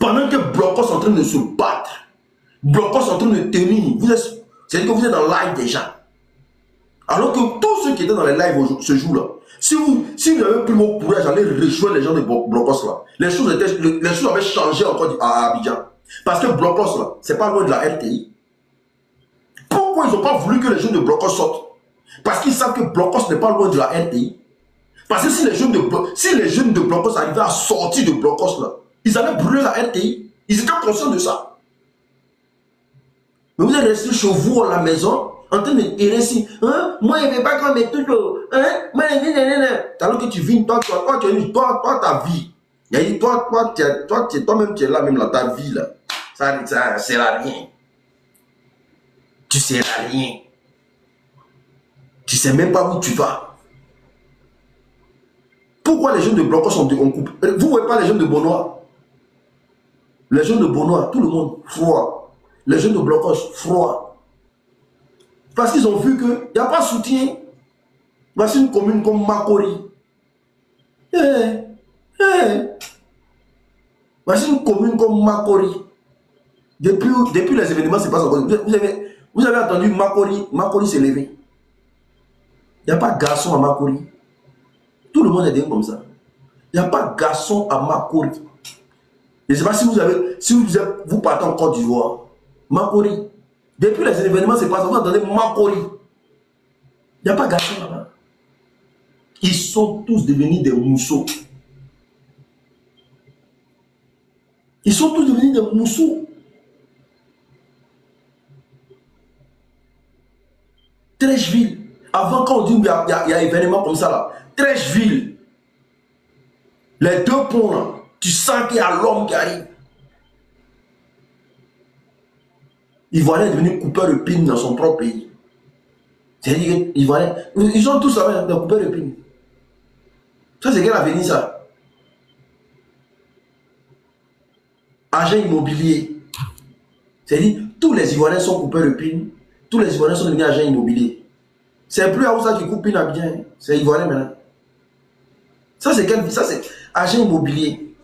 Pendant que Blocos est en train de se battre, Blocos est en train de tenir, c'est-à-dire que vous êtes dans le live déjà. Alors que tous ceux qui étaient dans les lives ce jour-là, si vous avez pris mon courage d'aller rejoindre les gens de Blocos là, les choses avaient changé encore à Abidjan. Parce que Blocos là, c'est pas loin de la RTI. Pourquoi ils n'ont pas voulu que les jeunes de Blocos sortent? Parce qu'ils savent que Blocos n'est pas loin de la RTI. Parce que si les jeunes de Blocos arrivaient à sortir de Blocos là, ils allaient brûler la RTI. Ils étaient conscients de ça. Mais vous êtes resté chez vous à la maison, en train de errer ici. Hein? Moi, je ne veux pas qu'on me touche. Hein? Alors que tu vis, toi, ta vie. Il a dit, toi-même, tu es là, même là, ta vie, là. Ça sert à rien. Tu sers à rien. Tu sais même pas où tu vas. Pourquoi les jeunes de Blocos sont en couple? Vous ne voyez pas les jeunes de Bonois? Les jeunes de Bonois, tout le monde, froid. Les jeunes de Blocos, froid. Parce qu'ils ont vu qu'il n'y a pas de soutien. Voici une commune comme Makori. Voici une commune comme Makori. Depuis les événements, c'est pas encore. Vous avez entendu Makori s'est levé. Il n'y a pas de garçon à Makori. Tout le monde est comme ça. Il n'y a pas de garçon à Makori. Je ne sais pas si vous partez en Côte d'Ivoire. Makori. Depuis les événements, c'est pas ça. Vous entendez Makori. Il n'y a pas de garçon là-bas. Ils sont tous devenus des mousseaux. Ils sont tous devenus des mousseaux. Trècheville. Avant, quand on dit qu'il y a événement comme ça là, Trècheville, les deux ponts là, tu sens qu'il y a l'homme qui arrive. Ivoirien est devenu coupeur de pine dans son propre pays. C'est-à-dire qu'Ivoirien, ils ont tous ça, des coupeurs de pine. Ça, c'est quel avenir ça? Agent immobilier. C'est-à-dire, tous les Ivoiriens sont coupeurs de pine, tous les Ivoiriens sont devenus agents immobiliers. C'est plus à ça qui coupe pine à bien, c'est Ivoirien maintenant. Ça, c'est quel? Ça, c'est agent immobilier.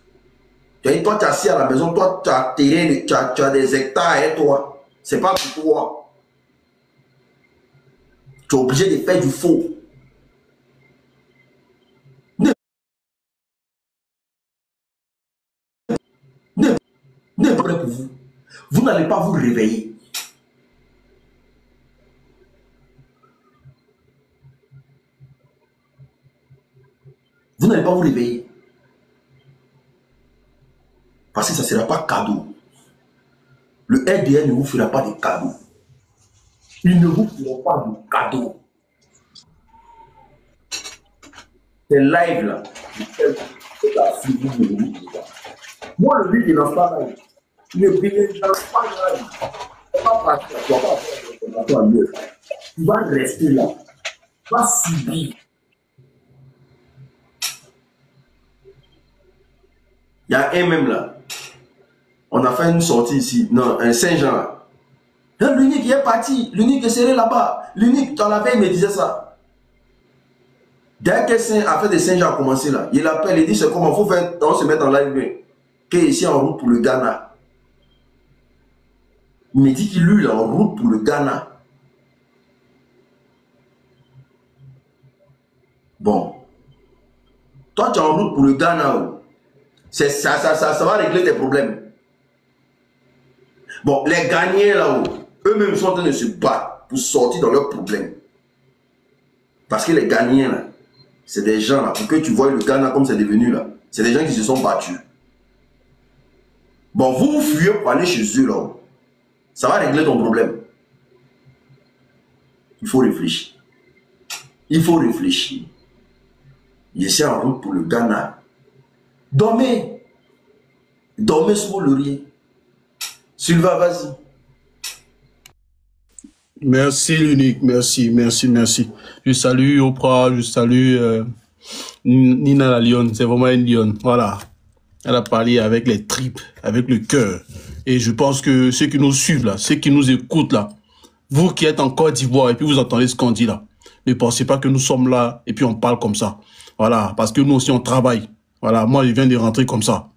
Toi, tu es assis à la maison, toi, tu as terrain, tu as des hectares et toi. C'est pas pour toi. Tu es obligé de faire du faux. N'est pas prêt pour vous. Vous n'allez pas vous réveiller. Vous n'allez pas vous réveiller. Parce que ça ne sera pas cadeau. Le RDN ne vous fera pas de cadeaux. Ils ne vous feront pas de cadeaux. Ces lives là, moi le but il lance pas live. Le but il lance pas live. Tu vas pas partir, tu vas pas faire mieux. Tu vas rester là. Tu vas subir. Il y a un même là. On a fait une sortie ici. Non, un Saint-Jean là. L'unique est parti. L'unique est serré là-bas. L'unique, dans la veille, il me disait ça. Dès que affaire de Saint-Jean a commencé là, il appelle, il dit c'est comment, il faut faire, on se met en live, qu'il est ici en route pour le Ghana. Il me dit qu'il lui est en route pour le Ghana. Bon. Toi, tu es en route pour le Ghana. Ça va régler tes problèmes. Bon, les Ghanéens là-haut, eux-mêmes sont en train de se battre pour sortir dans leurs problèmes. Parce que les Ghanéens là, c'est des gens là, pour que tu vois le Ghana comme c'est devenu là, c'est des gens qui se sont battus. Bon, vous fuyez pour aller chez eux là, ça va régler ton problème. Il faut réfléchir. Il faut réfléchir. Je suis en route pour le Ghana. Dormez. Dormez sur le riz. Sylvain, vas-y. Merci l'unique, merci. Je salue Oprah, je salue Nina la lionne, c'est vraiment une lionne, voilà. Elle a parlé avec les tripes, avec le cœur. Et je pense que ceux qui nous suivent là, ceux qui nous écoutent là, vous qui êtes en Côte d'Ivoire et puis vous entendez ce qu'on dit là, ne pensez pas que nous sommes là et puis on parle comme ça. Voilà, parce que nous aussi on travaille. Voilà, moi je viens de rentrer comme ça.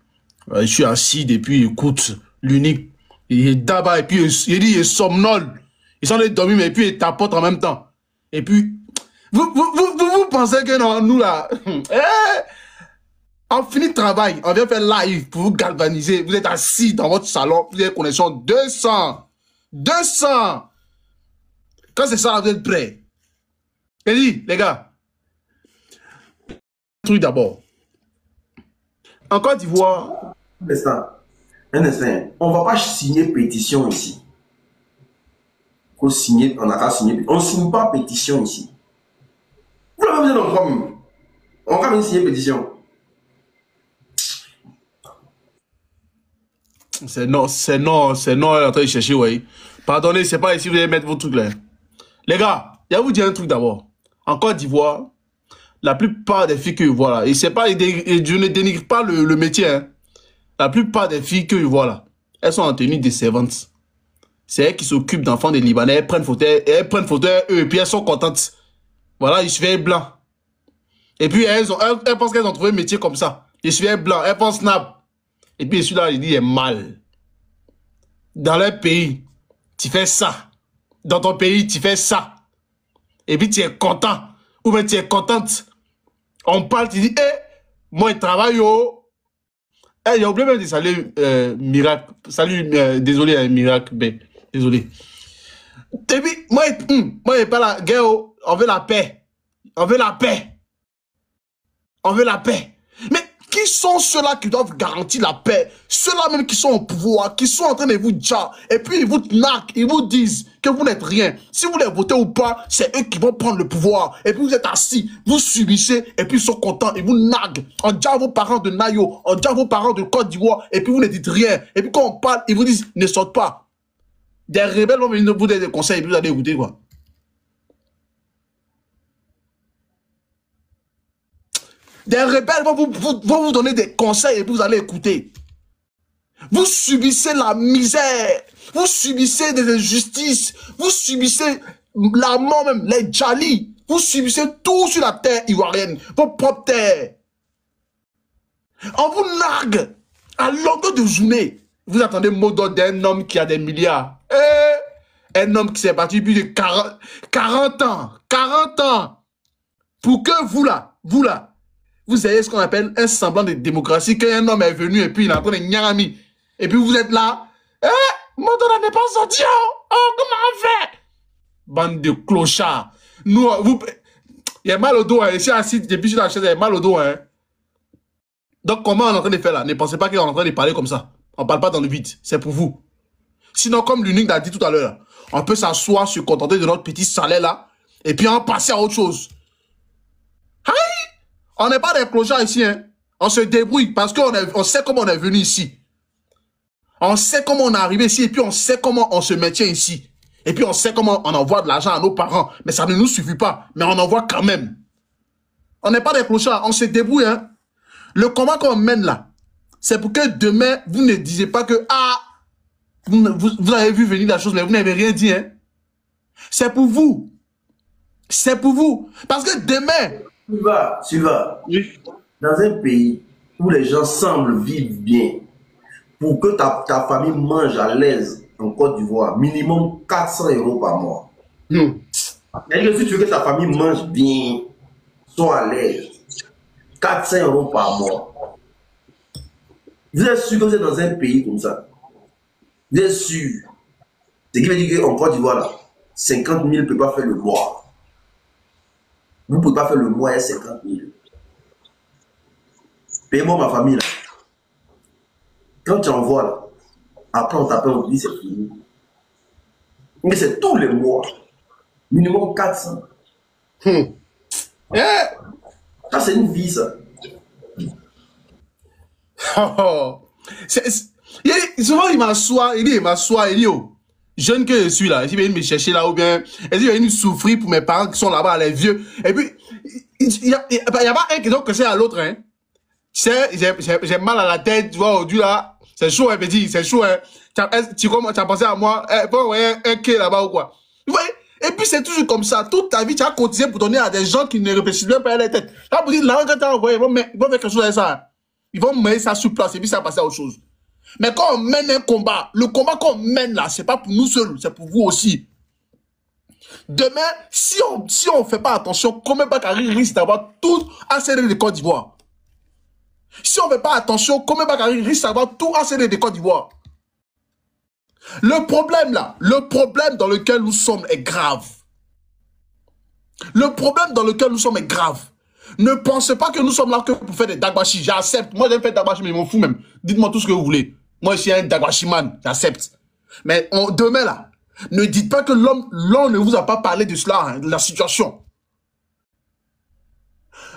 Je suis assis depuis, écoute, l'unique. Il est d'abord et puis il dit il est somnole. Ils sont les dormir, mais puis ils tapotent en même temps. Et puis, vous pensez que non, nous là, on finit le travail, on vient faire live pour vous galvaniser. Vous êtes assis dans votre salon, vous avez connexion 200. Quand c'est ça, vous êtes prêts. Et dit, les gars, un truc d'abord. En Côte d'Ivoire. Un instant. On ne va pas signer pétition ici. qu'on signe, on a qu'à signer. On ne signe pas pétition ici. Vous l'avez besoin d'en même. On va même signer pétition. C'est non, elle est en train de chercher, oui. Pardonnez, c'est pas ici vous allez mettre vos trucs là. Les gars, il y a vous dire un truc d'abord. En Côte d'Ivoire, la plupart des filles que je vois là, et c'est pas, je ne dénigre pas le métier, hein. La plupart des filles que je vois là, elles sont en tenue de servantes. C'est elles qui s'occupent d'enfants des Libanais, elles prennent photo, eux, et puis elles sont contentes. Voilà, je suis blanc. Et puis elles pensent qu'elles ont trouvé un métier comme ça. Je suis blanc, elles pensent snap. Et puis celui-là, il dit, il est mal. Dans leur pays, tu fais ça. Dans ton pays, tu fais ça. Et puis tu es content. Ou bien tu es contente. On parle, tu dis, moi je travaille, oh. J'ai oublié même de saluer Miracle. Salut, désolé, Miracle B. Désolé. Et puis, moi je pas la guerre, oh. On veut la paix. On veut la paix. On veut la paix. Mais qui sont ceux-là qui doivent garantir la paix? Ceux-là même qui sont au pouvoir, qui sont en train de vous dire, et puis ils vous narquent, ils vous disent que vous n'êtes rien. Si vous les votez ou pas, c'est eux qui vont prendre le pouvoir. Et puis vous êtes assis, vous subissez, et puis ils sont contents, ils vous narguent. On dit à vos parents de Nayo, on dit à vos parents de Côte d'Ivoire, et puis vous ne dites rien. Et puis quand on parle, ils vous disent, ne sortent pas. Des rebelles vont venir vous donner des conseils, et puis vous allez écouter quoi. Des rebelles vont vous donner des conseils et vous allez écouter. Vous subissez la misère. Vous subissez des injustices. Vous subissez la mort même, les djalis. Vous subissez tout sur la terre ivoirienne. Vos propres terres. On vous nargue à longueur de journée. Vous attendez mot d'ordre d'un homme qui a des milliards. Un homme qui s'est battu plus de 40 ans. 40 ans. Pour que vous là, vous avez ce qu'on appelle un semblant de démocratie, qu'un homme est venu et puis il est en train de nyarami. Et puis vous êtes là. Motola n'est pas sorti. Oh, comment on fait? Bande de clochards. Nous, il y a mal au dos. Hein. Ici, assis, depuis sur la chaise, il y a mal au dos. Hein. Donc, comment on est en train de faire là? Ne pensez pas qu'on est en train de parler comme ça. On ne parle pas dans le vide. C'est pour vous. Sinon, comme l'unique l'a dit tout à l'heure, on peut s'asseoir, se contenter de notre petit salaire là, et puis en passer à autre chose. On n'est pas des clochards ici, hein. On se débrouille parce qu'on sait comment on est venu ici. On sait comment on est arrivé ici et puis on sait comment on se maintient ici. Et puis on sait comment on envoie de l'argent à nos parents. Mais ça ne nous suffit pas. Mais on envoie quand même. On n'est pas des clochards, on se débrouille, hein. Le combat qu'on mène là, c'est pour que demain, vous ne disiez pas que, vous avez vu venir la chose, mais vous n'avez rien dit, hein. C'est pour vous. C'est pour vous. Parce que demain... Sylvain, oui. Dans un pays où les gens semblent vivre bien, pour que ta famille mange à l'aise en Côte d'Ivoire, minimum 400 € par mois. C'est-à-dire que si tu veux que ta famille mange bien, soit à l'aise, 400 € par mois. Vous êtes sûr que vous êtes dans un pays comme ça? Vous êtes sûr? Ce qui veut dire qu'en Côte d'Ivoire, là, 50 000 ne peut pas faire le mois. Vous ne pouvez pas faire le mois à 50 000. Payez-moi ma famille là. Quand tu envoies là, après on t'appelle, on te dit c'est fini. Mais c'est tous les mois. Minimum 400. Ça c'est une vie ça. Souvent il m'assoit, il dit oh. Jeune que je suis là, est-ce qu'il vient me chercher là ou bien est-ce qu'il vient souffrir pour mes parents qui sont là-bas, les vieux. Et puis, il y a pas un qui doit casser à l'autre, hein. Tu sais, j'ai mal à la tête, tu vois, aujourd'hui là, c'est chaud, hein, petit, c'est chaud, hein. Tu as pensé à moi, bon, ouais, un quai là-bas ou quoi. Vous voyez? Et puis c'est toujours comme ça, toute ta vie, tu as cotisé pour donner à des gens qui ne réfléchissent même pas à la tête. Là, pour dire, là, quand tu as envoyé, ils vont faire quelque chose avec ça. Hein. Ils vont mettre ça sur place et puis ça va passer à autre chose. Mais quand on mène un combat, le combat qu'on mène là, c'est pas pour nous seuls, c'est pour vous aussi. Demain, si on fait pas attention, combien Bakary risque d'avoir tout ACD de Côte d'Ivoire? Si on fait pas attention, combien Bakary risque d'avoir tout ACD de Côte d'Ivoire? Le problème là, le problème dans lequel nous sommes est grave. Le problème dans lequel nous sommes est grave. Ne pensez pas que nous sommes là que pour faire des dagbashi. J'accepte. Moi, j'aime faire des dagbashi, mais je m'en fous même. Dites-moi tout ce que vous voulez. Moi, je suis un dagbashi man. J'accepte. Mais demain, là, Ne dites pas que l'homme ne vous a pas parlé de cela, hein, de la situation.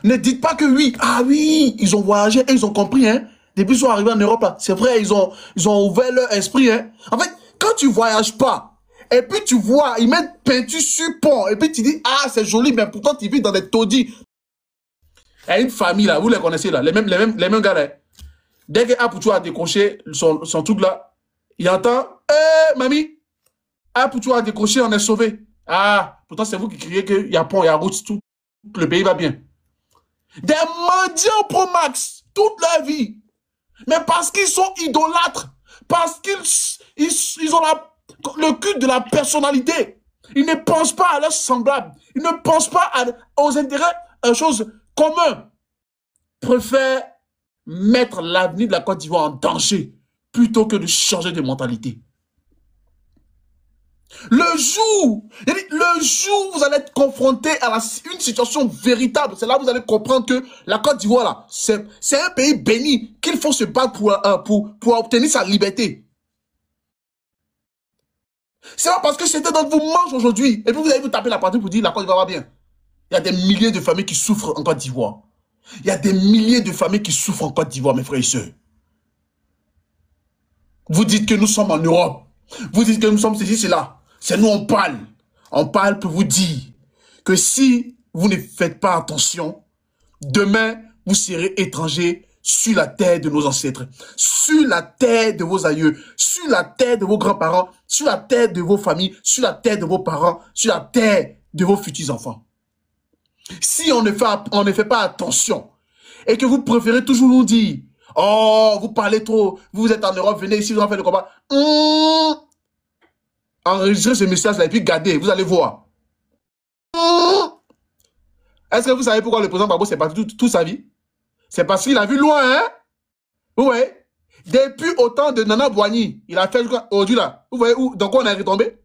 Ne dites pas que oui, ah oui, ils ont voyagé et ils ont compris, hein. Depuis qu'ils sont arrivés en Europe, là, c'est vrai, ils ont ouvert leur esprit, hein. En fait, quand tu voyages pas, et puis tu vois, ils mettent peinture sur pont, et puis tu dis, ah, c'est joli, mais pourtant tu vis dans des taudis. Il y a une famille, là, vous les connaissez, là, les mêmes gars, là. Dès que Apoutou a décroché son truc, là, il entend, hé, mamie, Apoutou a décroché, on est sauvé. Ah, pourtant c'est vous qui criez qu'il y a pont, il y a route, tout le pays va bien. Des mendiants pro max, toute leur vie. Mais parce qu'ils sont idolâtres, parce qu'ils ont le culte de la personnalité. Ils ne pensent pas à leurs semblables. Ils ne pensent pas aux intérêts, aux choses communes. Préfèrent mettre l'avenir de la Côte d'Ivoire en danger plutôt que de changer de mentalité. Le jour où vous allez être confronté à une situation véritable, c'est là que vous allez comprendre que la Côte d'Ivoire, là, c'est un pays béni, qu'il faut se battre pour obtenir sa liberté. C'est pas parce que c'était dans vos manches aujourd'hui, et puis vous allez vous taper la partie pour dire la Côte d'Ivoire va bien. Il y a des milliers de familles qui souffrent en Côte d'Ivoire. Il y a des milliers de familles qui souffrent en Côte d'Ivoire, mes frères et sœurs. Vous dites que nous sommes en Europe. Vous dites que nous sommes ceci, cela. C'est nous, on parle. On parle pour vous dire que si vous ne faites pas attention, demain, vous serez étrangers sur la terre de nos ancêtres, sur la terre de vos aïeux, sur la terre de vos grands-parents, sur la terre de vos familles, sur la terre de vos parents, sur la terre de vos futurs enfants. Si on ne fait pas attention et que vous préférez toujours nous dire « Oh, vous parlez trop, vous êtes en Europe, venez ici, vous en faites le combat. » Enregistrez ce message-là et puis gardez, vous allez voir. Est-ce que vous savez pourquoi le président Gbagbo s'est parti toute sa vie? C'est parce qu'il a vu loin, hein? Vous voyez? Depuis autant de Nana Boigny, il a fait aujourd'hui là. Vous voyez où, dans quoi on est retombé?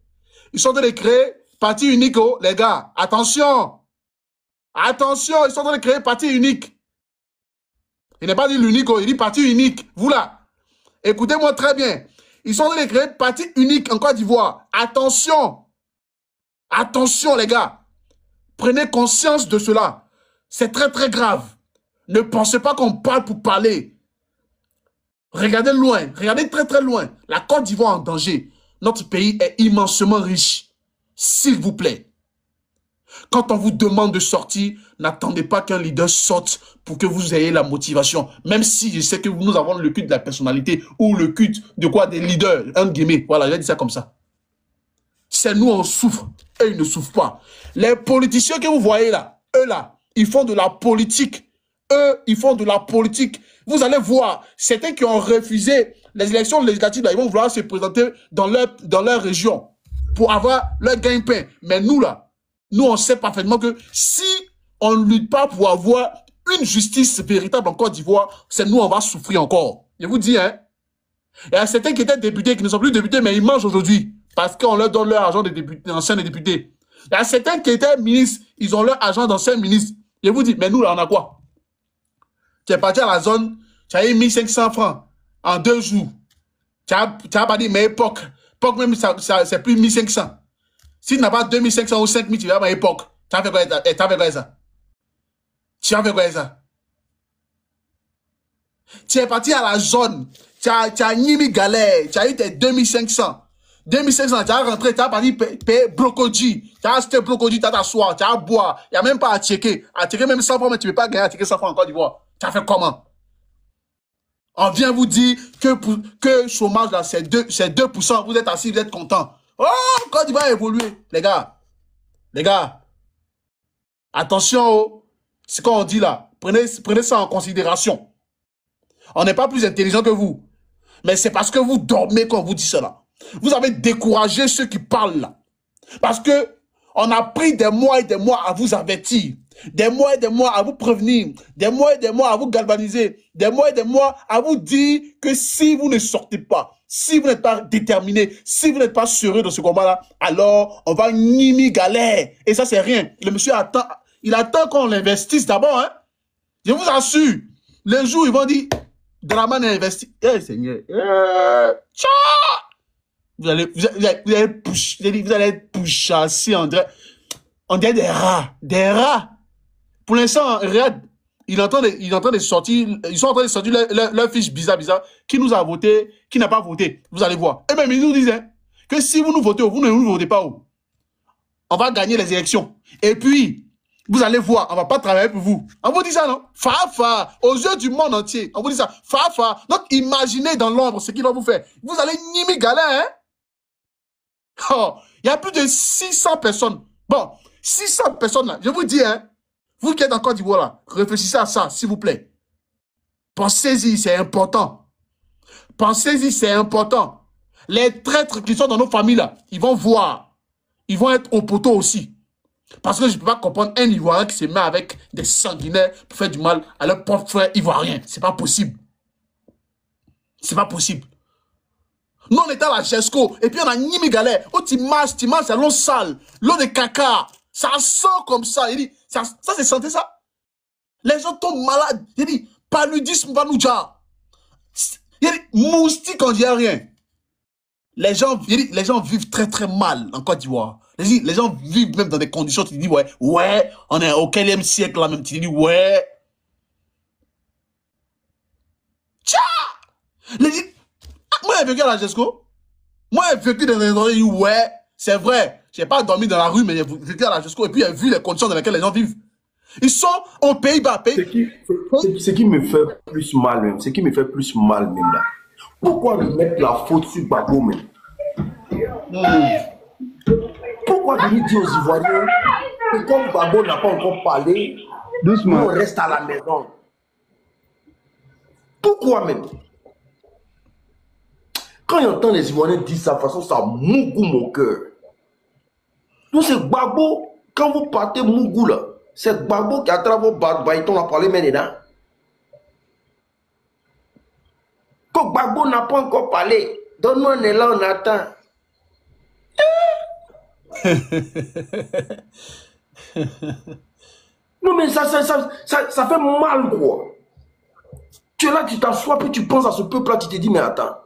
Ils sont en train de créer parti unique, oh, les gars. Attention! Attention, ils sont en train de créer parti unique. Il n'est pas dit l'unique, oh, il dit parti unique. Vous là. Écoutez-moi très bien. Ils sont en train de créer parti unique en Côte d'Ivoire. Attention! Attention, les gars. Prenez conscience de cela. C'est très, très grave. Ne pensez pas qu'on parle pour parler. Regardez loin. Regardez très, très loin. La Côte d'Ivoire en danger. Notre pays est immensément riche. S'il vous plaît. Quand on vous demande de sortir, n'attendez pas qu'un leader sorte pour que vous ayez la motivation. Même si je sais que nous avons le culte de la personnalité ou le culte de quoi? Des leaders, entre guillemets. Voilà, je vais dire ça comme ça. C'est nous, on souffre. Eux, ils ne souffrent pas. Les politiciens que vous voyez là, eux là, ils font de la politique. Eux, ils font de la politique. Vous allez voir, certains qui ont refusé les élections législatives, là, ils vont vouloir se présenter dans leur région pour avoir leur gagne-pain. Mais nous là, nous, on sait parfaitement que si on ne lutte pas pour avoir une justice véritable en Côte d'Ivoire, c'est nous, on va souffrir encore. Je vous dis, hein. Il y a certains qui étaient députés, qui ne sont plus députés, mais ils mangent aujourd'hui parce qu'on leur donne leur argent d'anciens députés. Il y a certains qui étaient ministres, ils ont leur argent d'anciens ministres. Je vous dis, mais nous, là, on a quoi? Tu es parti à la zone, tu as eu 1500 francs en 2 jours. Tu n'as pas dit, mais époque même, c'est plus 1500. Si tu n'as pas 2500 ou 5000, tu vas à l'époque. Tu as fait quoi ça? Tu as fait quoi ça? Tu es parti à la zone. Tu as Nimi galère. Tu as eu tes 2500. 2500, tu as rentré, tu as parti payer Brocodie. Tu as acheté Brocodie, tu as t'asseoir, tu as boire. Il n'y a même pas à checker. À checker même 100 francs, mais tu ne peux pas gagner à checker 100 francs en Côte d'Ivoire. Tu as fait comment? On vient vous dire que chômage, là, c'est 2%. Vous êtes assis, vous êtes content. Oh, Côte d'Ivoire a évolué. Les gars, attention, oh, c'est ce qu'on dit là. Prenez ça en considération. On n'est pas plus intelligent que vous. Mais c'est parce que vous dormez quand on vous dit cela. Vous avez découragé ceux qui parlent là. Parce que on a pris des mois et des mois à vous avertir. Des mois et des mois à vous prévenir. Des mois et des mois à vous galvaniser. Des mois et des mois à vous dire que si vous ne sortez pas, si vous n'êtes pas déterminé, si vous n'êtes pas sérieux dans ce combat-là, alors on va nimi galère. Et ça, c'est rien. Le monsieur attend, il attend qu'on l'investisse d'abord. Hein? Je vous assure, le jour où ils vont dire, Draman a investi. Eh, Seigneur. vous allez être pourchassé, on dirait des rats. Des rats. Pour l'instant, regarde, il est en train de sortir, ils sont en train de sortir leur fiche bizarre, qui nous a voté, qui n'a pas voté. Vous allez voir. Et même, ils nous disent que si vous nous votez, vous ne nous votez pas, on va gagner les élections. Et puis, vous allez voir, on ne va pas travailler pour vous. On vous dit ça, non? Fafa, aux yeux du monde entier. On vous dit ça. Fafa. Donc, imaginez dans l'ombre ce qu'il va vous faire. Vous allez nimer galère, hein? Oh, il y a plus de 600 personnes. Bon, 600 personnes là, je vous dis, hein, vous qui êtes en Côte d'Ivoire là, réfléchissez à ça, s'il vous plaît. Pensez-y, c'est important. Pensez-y, c'est important. Les traîtres qui sont dans nos familles là, ils vont voir. Ils vont être au poteau aussi. Parce que je ne peux pas comprendre un Ivoirien qui se met avec des sanguinaires pour faire du mal à leur propre frère ivoirien. C'est pas possible. C'est pas possible. Nous, on était à la GESCO, et puis on a Nimi Galère. Oh, tu marches, c'est l'eau sale, l'eau de caca. Ça sent comme ça. Il dit, ça c'est santé ça. Les gens tombent malades. Il dit, paludisme va nous dire. Il dit, moustique, on dit rien. Les gens vivent très très mal en Côte d'Ivoire. Les gens vivent même dans des conditions, tu dis, ouais, on est au 15e siècle là même, tu dis, ouais. Tcha! Moi, j'ai vécu à la GESCO. Moi, j'ai vécu dans des endroits où, ouais, c'est vrai, j'ai pas dormi dans la rue, mais j'ai vécu à la GESCO et puis j'ai vu les conditions dans lesquelles les gens vivent. Ils sont aux Pays-Bas. Ce qui me fait plus mal même, là. Pourquoi lui mettre la faute sur Gbagbo même? Pourquoi venir dire aux Ivoiriens que comme Gbagbo n'a pas encore parlé, doucement, on reste à la maison? Pourquoi même? Quand j'entends les Ivoiriens dire ça, de toute façon, ça mougou mon cœur. Donc c'est Gbagbo, quand vous partez mougou là, c'est Gbagbo qui attrape vos baïtons à parler maintenant. Quand Gbagbo n'a pas encore parlé, donne-nous un élan, on attend. Non mais ça fait mal quoi. Tu es là, tu t'assois, puis tu penses à ce peuple là, tu te dis mais attends.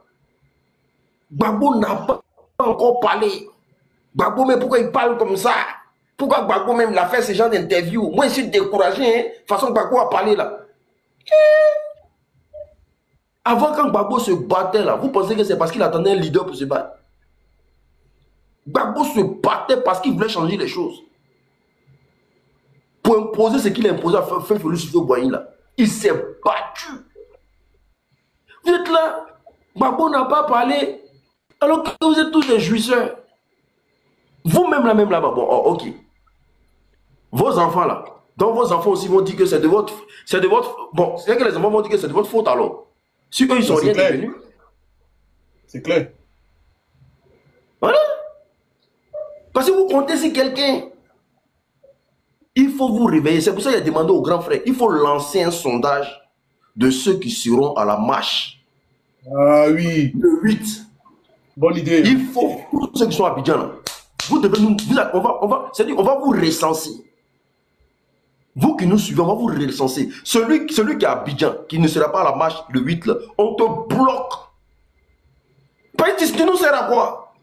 Gbagbo n'a pas encore parlé. Gbagbo, mais pourquoi il parle comme ça? Pourquoi Gbagbo même il a fait ce genre d'interview? Moi je suis découragé, hein, façon Gbagbo a parlé là. Avant quand Gbagbo se battait là, vous pensez que c'est parce qu'il attendait un leader pour se battre? Gbagbo se battait parce qu'il voulait changer les choses. Pour imposer ce qu'il a imposé à Félix Houphouët-Boigny là. Il s'est battu. Vous êtes là, Gbagbo n'a pas parlé, alors que vous êtes tous des jouisseurs. Vous-même là-bas, bon, oh, ok. Vos enfants là, donc vos enfants aussi vont dire que c'est de votre... Bon, c'est que les enfants vont dire que c'est de votre faute alors. Si eux, ils sont rien devenus. C'est clair. Voilà. Parce que vous comptez sur quelqu'un. Il faut vous réveiller. C'est pour ça qu'il a demandé au grand frère, il faut lancer un sondage de ceux qui seront à la marche. Ah oui. Le 8. Bonne idée. Il faut, pour ceux qui sont à Abidjan, là, vous devez nous... on va vous recenser. Vous qui nous suivez, on va vous recenser. Celui qui est à Abidjan, qui ne sera pas à la marche le 8, là, on te bloque. Tu nous sers à quoi?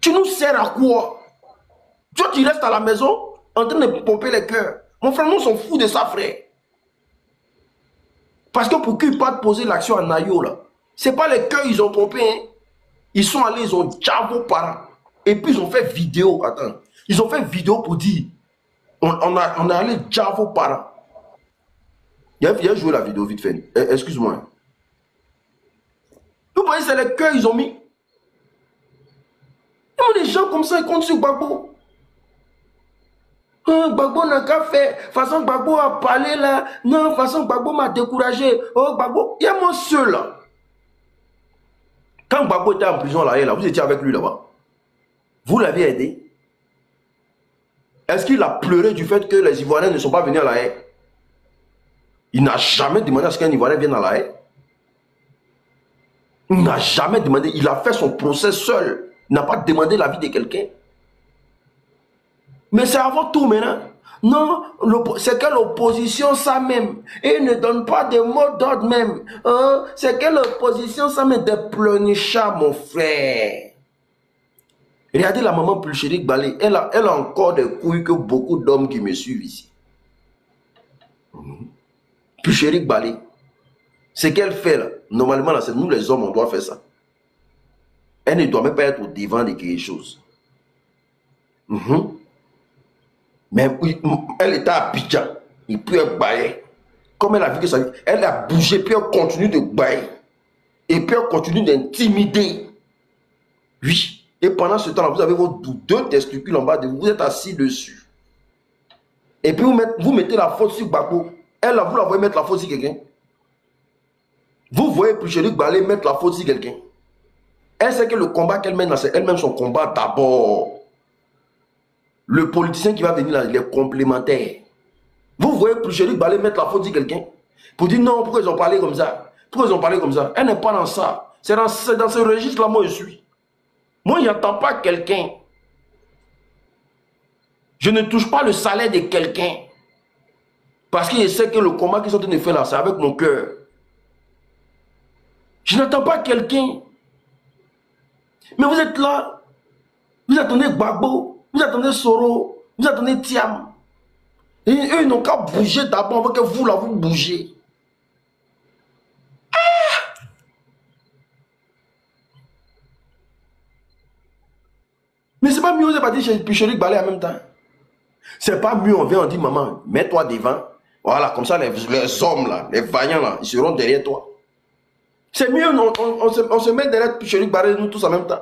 Tu nous sers à quoi? Toi, tu restes à la maison en train de pomper les cœurs. Mon frère, nous, on s'en fout de ça, frère. Parce que pour qu'ils partent poser l'action à Nayo, là, c'est pas les cœurs ils ont pompé, hein. Ils sont allés, ils ont diabo parents. Et puis ils ont fait vidéo, attends. Ils ont fait vidéo pour dire, on a allé diabo parents. Il a joué la vidéo vite fait. Excuse-moi. Vous voyez, c'est les cœurs ils ont mis. Et les gens comme ça, ils comptent sur Gbagbo. Gbagbo n'a qu'à faire. Façon Gbagbo a parlé là. Non, façon Gbagbo m'a découragé. Oh, Gbagbo, il y a mon seul là. Quand Gbagbo était en prison là, vous étiez avec lui là-bas. Vous l'avez aidé. Est-ce qu'il a pleuré du fait que les Ivoiriens ne sont pas venus à la haie? Il n'a jamais demandé à ce qu'un Ivoirien vienne à la haie. Il n'a jamais demandé. Il a fait son procès seul. Il n'a pas demandé l'avis de quelqu'un. Mais c'est avant tout maintenant. Non, c'est que l'opposition, ça même. Et il ne donne pas de mots d'ordre même. Hein? C'est que l'opposition, ça même des pleurnichards, mon frère. Regardez la maman Pulchérik Balé. Elle a encore des couilles que beaucoup d'hommes qui me suivent ici. Pulchérik Balé. Ce qu'elle fait là, normalement, là, c'est nous les hommes, on doit faire ça. Elle ne doit même pas être au devant de quelque chose. Mais elle était à Abidjan. Il peut être baillé. Comme elle a vu que ça, elle a bougé, puis elle continue de bailler. Et puis elle continue d'intimider. Oui. Et pendant ce temps-là, vous avez vos deux testicules en bas de vous, vous êtes assis dessus. Et puis vous mettez la faute sur Gbagbo. Elle, vous la voyez mettre la faute sur quelqu'un. Vous voyez Pulchérik Balé mettre la faute sur quelqu'un. Elle sait que le combat qu'elle mène, c'est elle-même son combat d'abord. Le politicien qui va venir là, il est complémentaire. Vous voyez Pulchérik Balé mettre la faute sur quelqu'un. Pour dire non, pourquoi ils ont parlé comme ça? Pourquoi ils ont parlé comme ça? Elle n'est pas dans ça. C'est dans ce registre-là, moi je suis. Moi, je n'entends pas quelqu'un. Je ne touche pas le salaire de quelqu'un. Parce que je sais que le combat qu'ils sont en train de faire là, c'est avec mon cœur. Je n'entends pas quelqu'un. Mais vous êtes là. Vous attendez Gbagbo. Vous attendez Soro. Vous attendez Thiam. Et eux, ils n'ont qu'à bouger d'abord avant que vous, là, vous bougez. Mais c'est pas mieux, vous avez dit chez Pulchérik Balé en même temps. C'est pas mieux, on vient, on dit, maman, mets-toi devant. Voilà, comme ça, les hommes là, les vaillants là, ils seront derrière toi. C'est mieux, on se met derrière Pulchérik Balé, nous tous en même temps.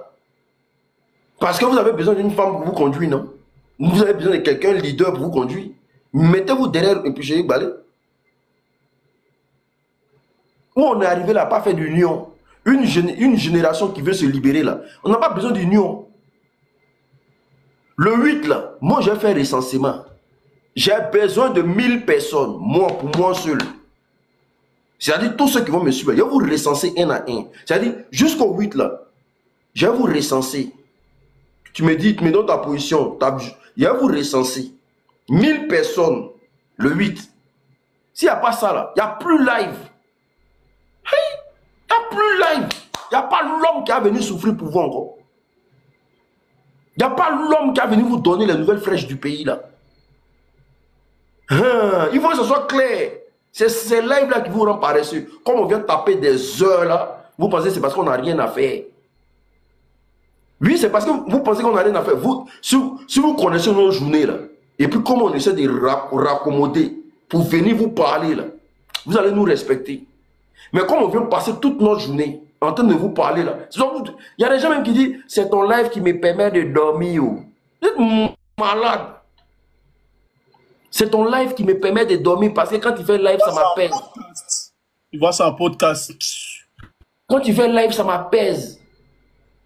Parce que vous avez besoin d'une femme pour vous conduire, non? Vous avez besoin de quelqu'un, leader pour vous conduire. Mettez-vous derrière Pulchérik Balé. Où on est arrivé là, pas fait d'union. Une génération qui veut se libérer là. On n'a pas besoin d'union. Le 8 là, moi j'ai fait un recensement. J'ai besoin de 1000 personnes, moi pour moi seul. C'est-à-dire tous ceux qui vont me suivre, je vais vous recenser un à un. C'est-à-dire jusqu'au 8 là, je vais vous recenser. Tu me dis, tu me donnes ta position, je vais vous recenser. 1000 personnes, le 8. S'il n'y a pas ça là, il n'y a plus live. Il n'y a plus live. Il n'y a pas l'homme qui a venu souffrir pour vous encore. Il n'y a pas l'homme qui a venu vous donner les nouvelles fraîches du pays là. Il faut que ce soit clair. C'est ces lives là qui vous rendent paresseux. Comme on vient taper des heures là, vous pensez que c'est parce qu'on n'a rien à faire. Oui, c'est parce que vous pensez qu'on n'a rien à faire. Si vous connaissez nos journées là, et puis comment on essaie de raccommoder pour venir vous parler là, vous allez nous respecter. Mais comme on vient passer toute notre journée en train de vous parler là, il y a des gens même qui disent c'est ton live qui me permet de dormir. Vous êtes malade. C'est ton live qui me permet de dormir parce que quand tu fais live, ça m'apaise. Tu vois ça en podcast. Quand tu fais live, ça m'apaise.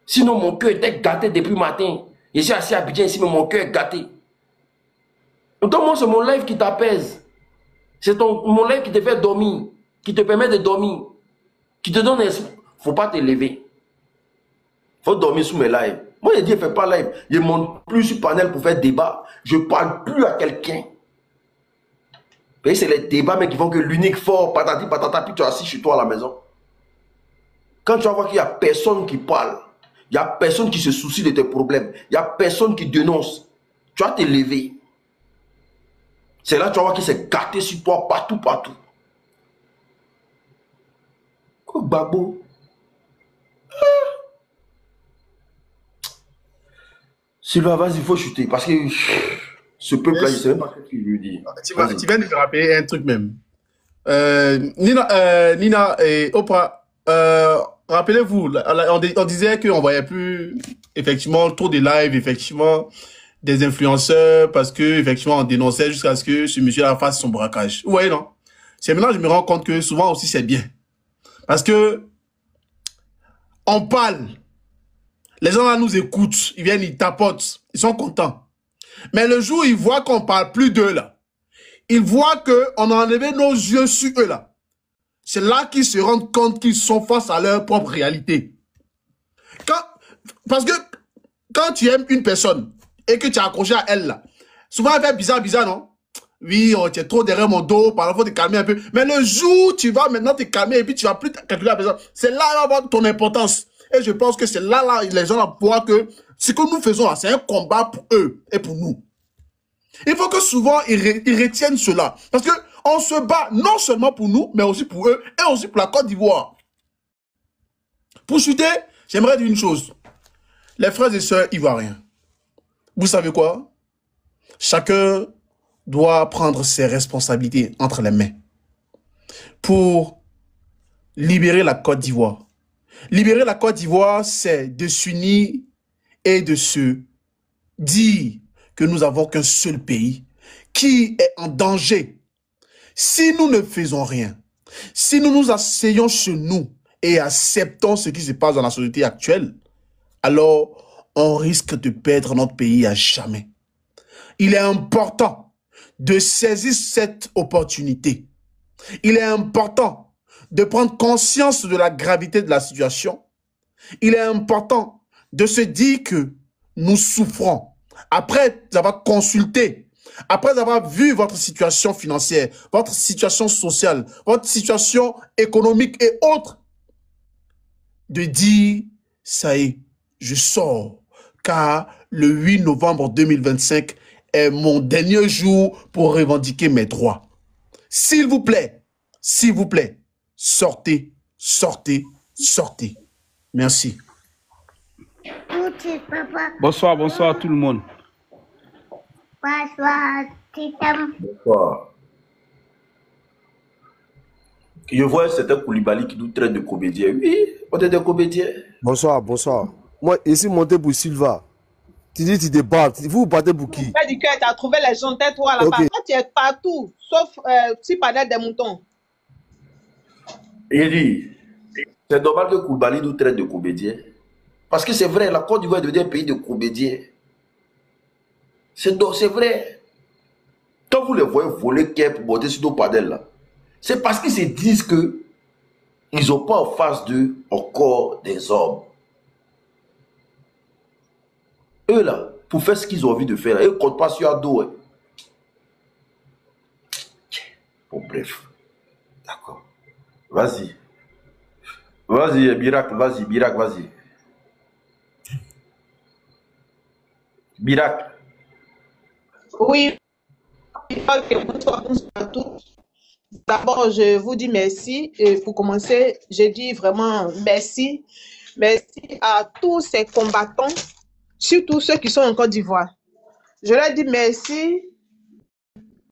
Sinon, mon cœur était gâté depuis le matin. Je suis assis à Abidjan ici, mais mon cœur est gâté. Donc moi, c'est mon live qui t'apaise. C'est mon live qui te fait dormir, qui te permet de dormir, qui te donne espoir. Faut pas te lever. Faut dormir sous mes lives. Moi, je dis, je fais pas live. Je ne monte plus sur panel pour faire débat. Je parle plus à quelqu'un. C'est les débats mais qui font que l'unique fort, patati patata, puis tu es assis chez toi à la maison. Quand tu vas voir qu'il n'y a personne qui parle, il n'y a personne qui se soucie de tes problèmes, il n'y a personne qui dénonce, tu vas te lever. C'est là que tu vas voir qu'il s'est gâté sur toi partout, partout. Quoi, Gbagbo? Sylvain, vas-y, il faut chuter parce que ce peuple-là, je ne sais même pas ce qu'il lui dit. Tu viens de te rappeler un truc même. Nina et Oprah, rappelez-vous, on disait qu'on ne voyait plus effectivement trop de lives, effectivement, des influenceurs parce que effectivement on dénonçait jusqu'à ce que ce monsieur-là fasse son braquage. Vous voyez, non? C'est maintenant que je me rends compte que souvent aussi c'est bien. Parce que on parle. Les gens là nous écoutent, ils viennent, ils tapotent, ils sont contents. Mais le jour où ils voient qu'on parle plus d'eux là, ils voient qu'on a enlevé nos yeux sur eux là. C'est là qu'ils se rendent compte qu'ils sont face à leur propre réalité. Parce que quand tu aimes une personne et que tu es accroché à elle là, souvent elle fait bizarre, non? oui, oh, tu es trop derrière mon dos, par il faut te calmer un peu. Mais le jour où tu vas maintenant te calmer et puis tu vas plus calculer la personne, c'est là va avoir ton importance. Et je pense que c'est là, les gens vont voir que ce que nous faisons là, c'est un combat pour eux et pour nous. Il faut que souvent ils retiennent cela. Parce que on se bat non seulement pour nous, mais aussi pour eux et aussi pour la Côte d'Ivoire. Pour chuter, j'aimerais dire une chose. Les frères et sœurs ivoiriens, vous savez quoi? Chacun doit prendre ses responsabilités entre les mains pour libérer la Côte d'Ivoire. Libérer la Côte d'Ivoire, c'est de s'unir et de se dire que nous n'avons qu'un seul pays qui est en danger. Si nous ne faisons rien, si nous nous asseyons chez nous et acceptons ce qui se passe dans la société actuelle, alors on risque de perdre notre pays à jamais. Il est important de saisir cette opportunité. Il est important de prendre conscience de la gravité de la situation. Il est important de se dire que nous souffrons. Après avoir consulté, après avoir vu votre situation financière, votre situation sociale, votre situation économique et autres, de dire, ça y est, je sors, car le 8 novembre 2025 est mon dernier jour pour revendiquer mes droits. S'il vous plaît, sortez, sortez, sortez. Merci. Bonsoir, bonsoir tout le monde. Bonsoir, Titam. Bonsoir. Je vois c'était Koulibaly qui nous traite de comédien. Oui, on est des comédiens. Bonsoir, bonsoir. Moi, ici, monté pour Silva. Tu dis, tu te bats. Vous battez pour qui? Tu as dit que tu as trouvé les gens, tais-toi là-bas. Ok. Toi, tu es partout, sauf si panel des moutons. Il dit, c'est normal que Koulibaly nous traite de comédiens. Parce que c'est vrai, la Côte d'Ivoire devient un pays de comédiens. C'est vrai. Quand vous les voyez voler qu'est pour monter sur nos panels là, c'est parce qu'ils se disent que ils n'ont pas en face d'eux encore des hommes. Eux là, pour faire ce qu'ils ont envie de faire, ils ne comptent pas sur un dos. Hein. Bon, bref. D'accord. Vas-y. Vas-y, Miracle, vas-y, Miracle, vas-y. Miracle. Oui. Ok, bonsoir, bonsoir à tous. D'abord, je vous dis merci. Et pour commencer, je dis vraiment merci. Merci à tous ces combattants, surtout ceux qui sont en Côte d'Ivoire. Je leur dis merci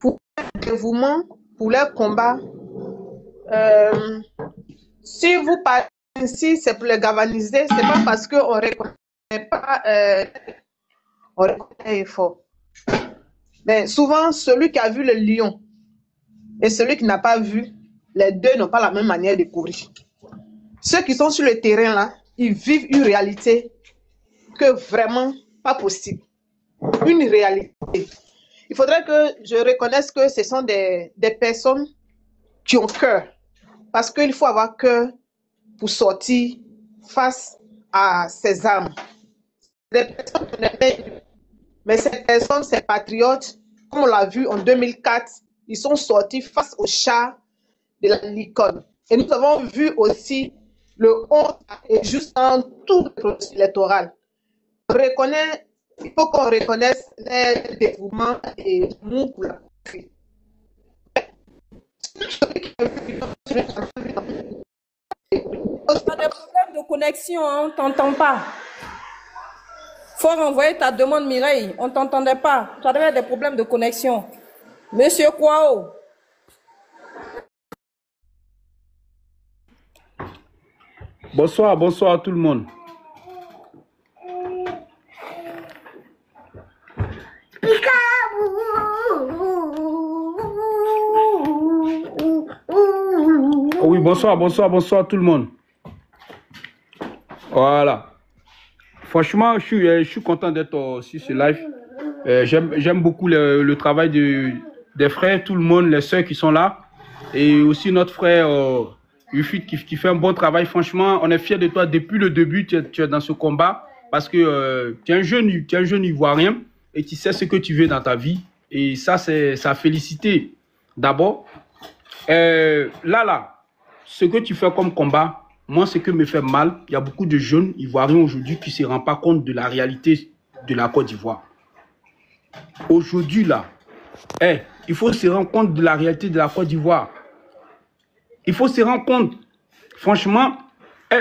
pour leur dévouement, pour leur combat. Si vous parlez ainsi, c'est pour les galvaniser, c'est pas parce qu'on ne reconnaît pas on reconnaît fort. Mais souvent, celui qui a vu le lion et celui qui n'a pas vu, les deux n'ont pas la même manière de courir. Ceux qui sont sur le terrain là, ils vivent une réalité que vraiment pas possible. Une réalité. Il faudrait que je reconnaisse que ce sont des personnes qui ont cœur. Parce qu'il faut avoir cœur pour sortir face à ces armes. Des personnes qu'on aime, mais ces personnes, ces patriotes, comme on l'a vu en 2004, ils sont sortis face au char de la licorne. Et nous avons vu aussi le 11 et juste en tout le processus électoral. Il faut qu'on reconnaisse les dévouements et nous pour la patrie. Tu as des problèmes de connexion, hein, on ne t'entend pas. Faut renvoyer ta demande, Mireille. On ne t'entendait pas. Tu avais des problèmes de connexion. Monsieur Kwao. Bonsoir, bonsoir à tout le monde. Oui, bonsoir, bonsoir, bonsoir tout le monde. Voilà. Franchement, je suis content d'être sur ce live. J'aime beaucoup le travail des frères, tout le monde, les sœurs qui sont là. Et aussi notre frère Ufit qui fait un bon travail. Franchement, on est fiers de toi. Depuis le début, tu es dans ce combat parce que tu es un jeune Ivoirien et tu sais ce que tu veux dans ta vie. Et ça, c'est à féliciter. D'abord, là, ce que tu fais comme combat, moi, ce que me fait mal, il y a beaucoup de jeunes Ivoiriens aujourd'hui qui ne se rendent pas compte de la réalité de la Côte d'Ivoire. Aujourd'hui, là, il faut se rendre compte de la réalité de la Côte d'Ivoire. Il faut se rendre compte. Franchement,